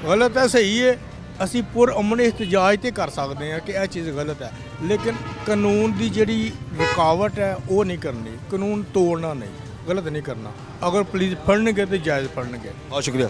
ਗਲਤ ਹੈ ਸਹੀ ਹੈ, ਅਸੀਂ ਪੁਰਅਮਨ ਇhtਜਾਜ ਤੇ ਕਰ ਸਕਦੇ ਹਾਂ ਕਿ ਇਹ ਚੀਜ਼ ਗਲਤ ਹੈ, ਲੇਕਿਨ ਕਾਨੂੰਨ ਦੀ ਜਿਹੜੀ ਰੁਕਾਵਟ ਹੈ ਉਹ ਨਹੀਂ ਕਰਨੀ, ਕਾਨੂੰਨ ਤੋੜਨਾ ਨਹੀਂ, ਗਲਤ ਨਹੀਂ ਕਰਨਾ। ਅਗਰ ਪੁਲਿਸ ਫੜਨਗੇ ਤੇ ਜਾਇਜ਼ ਫੜਨਗੇ।
ਬਹੁਤ ਸ਼ੁਕਰੀਆ।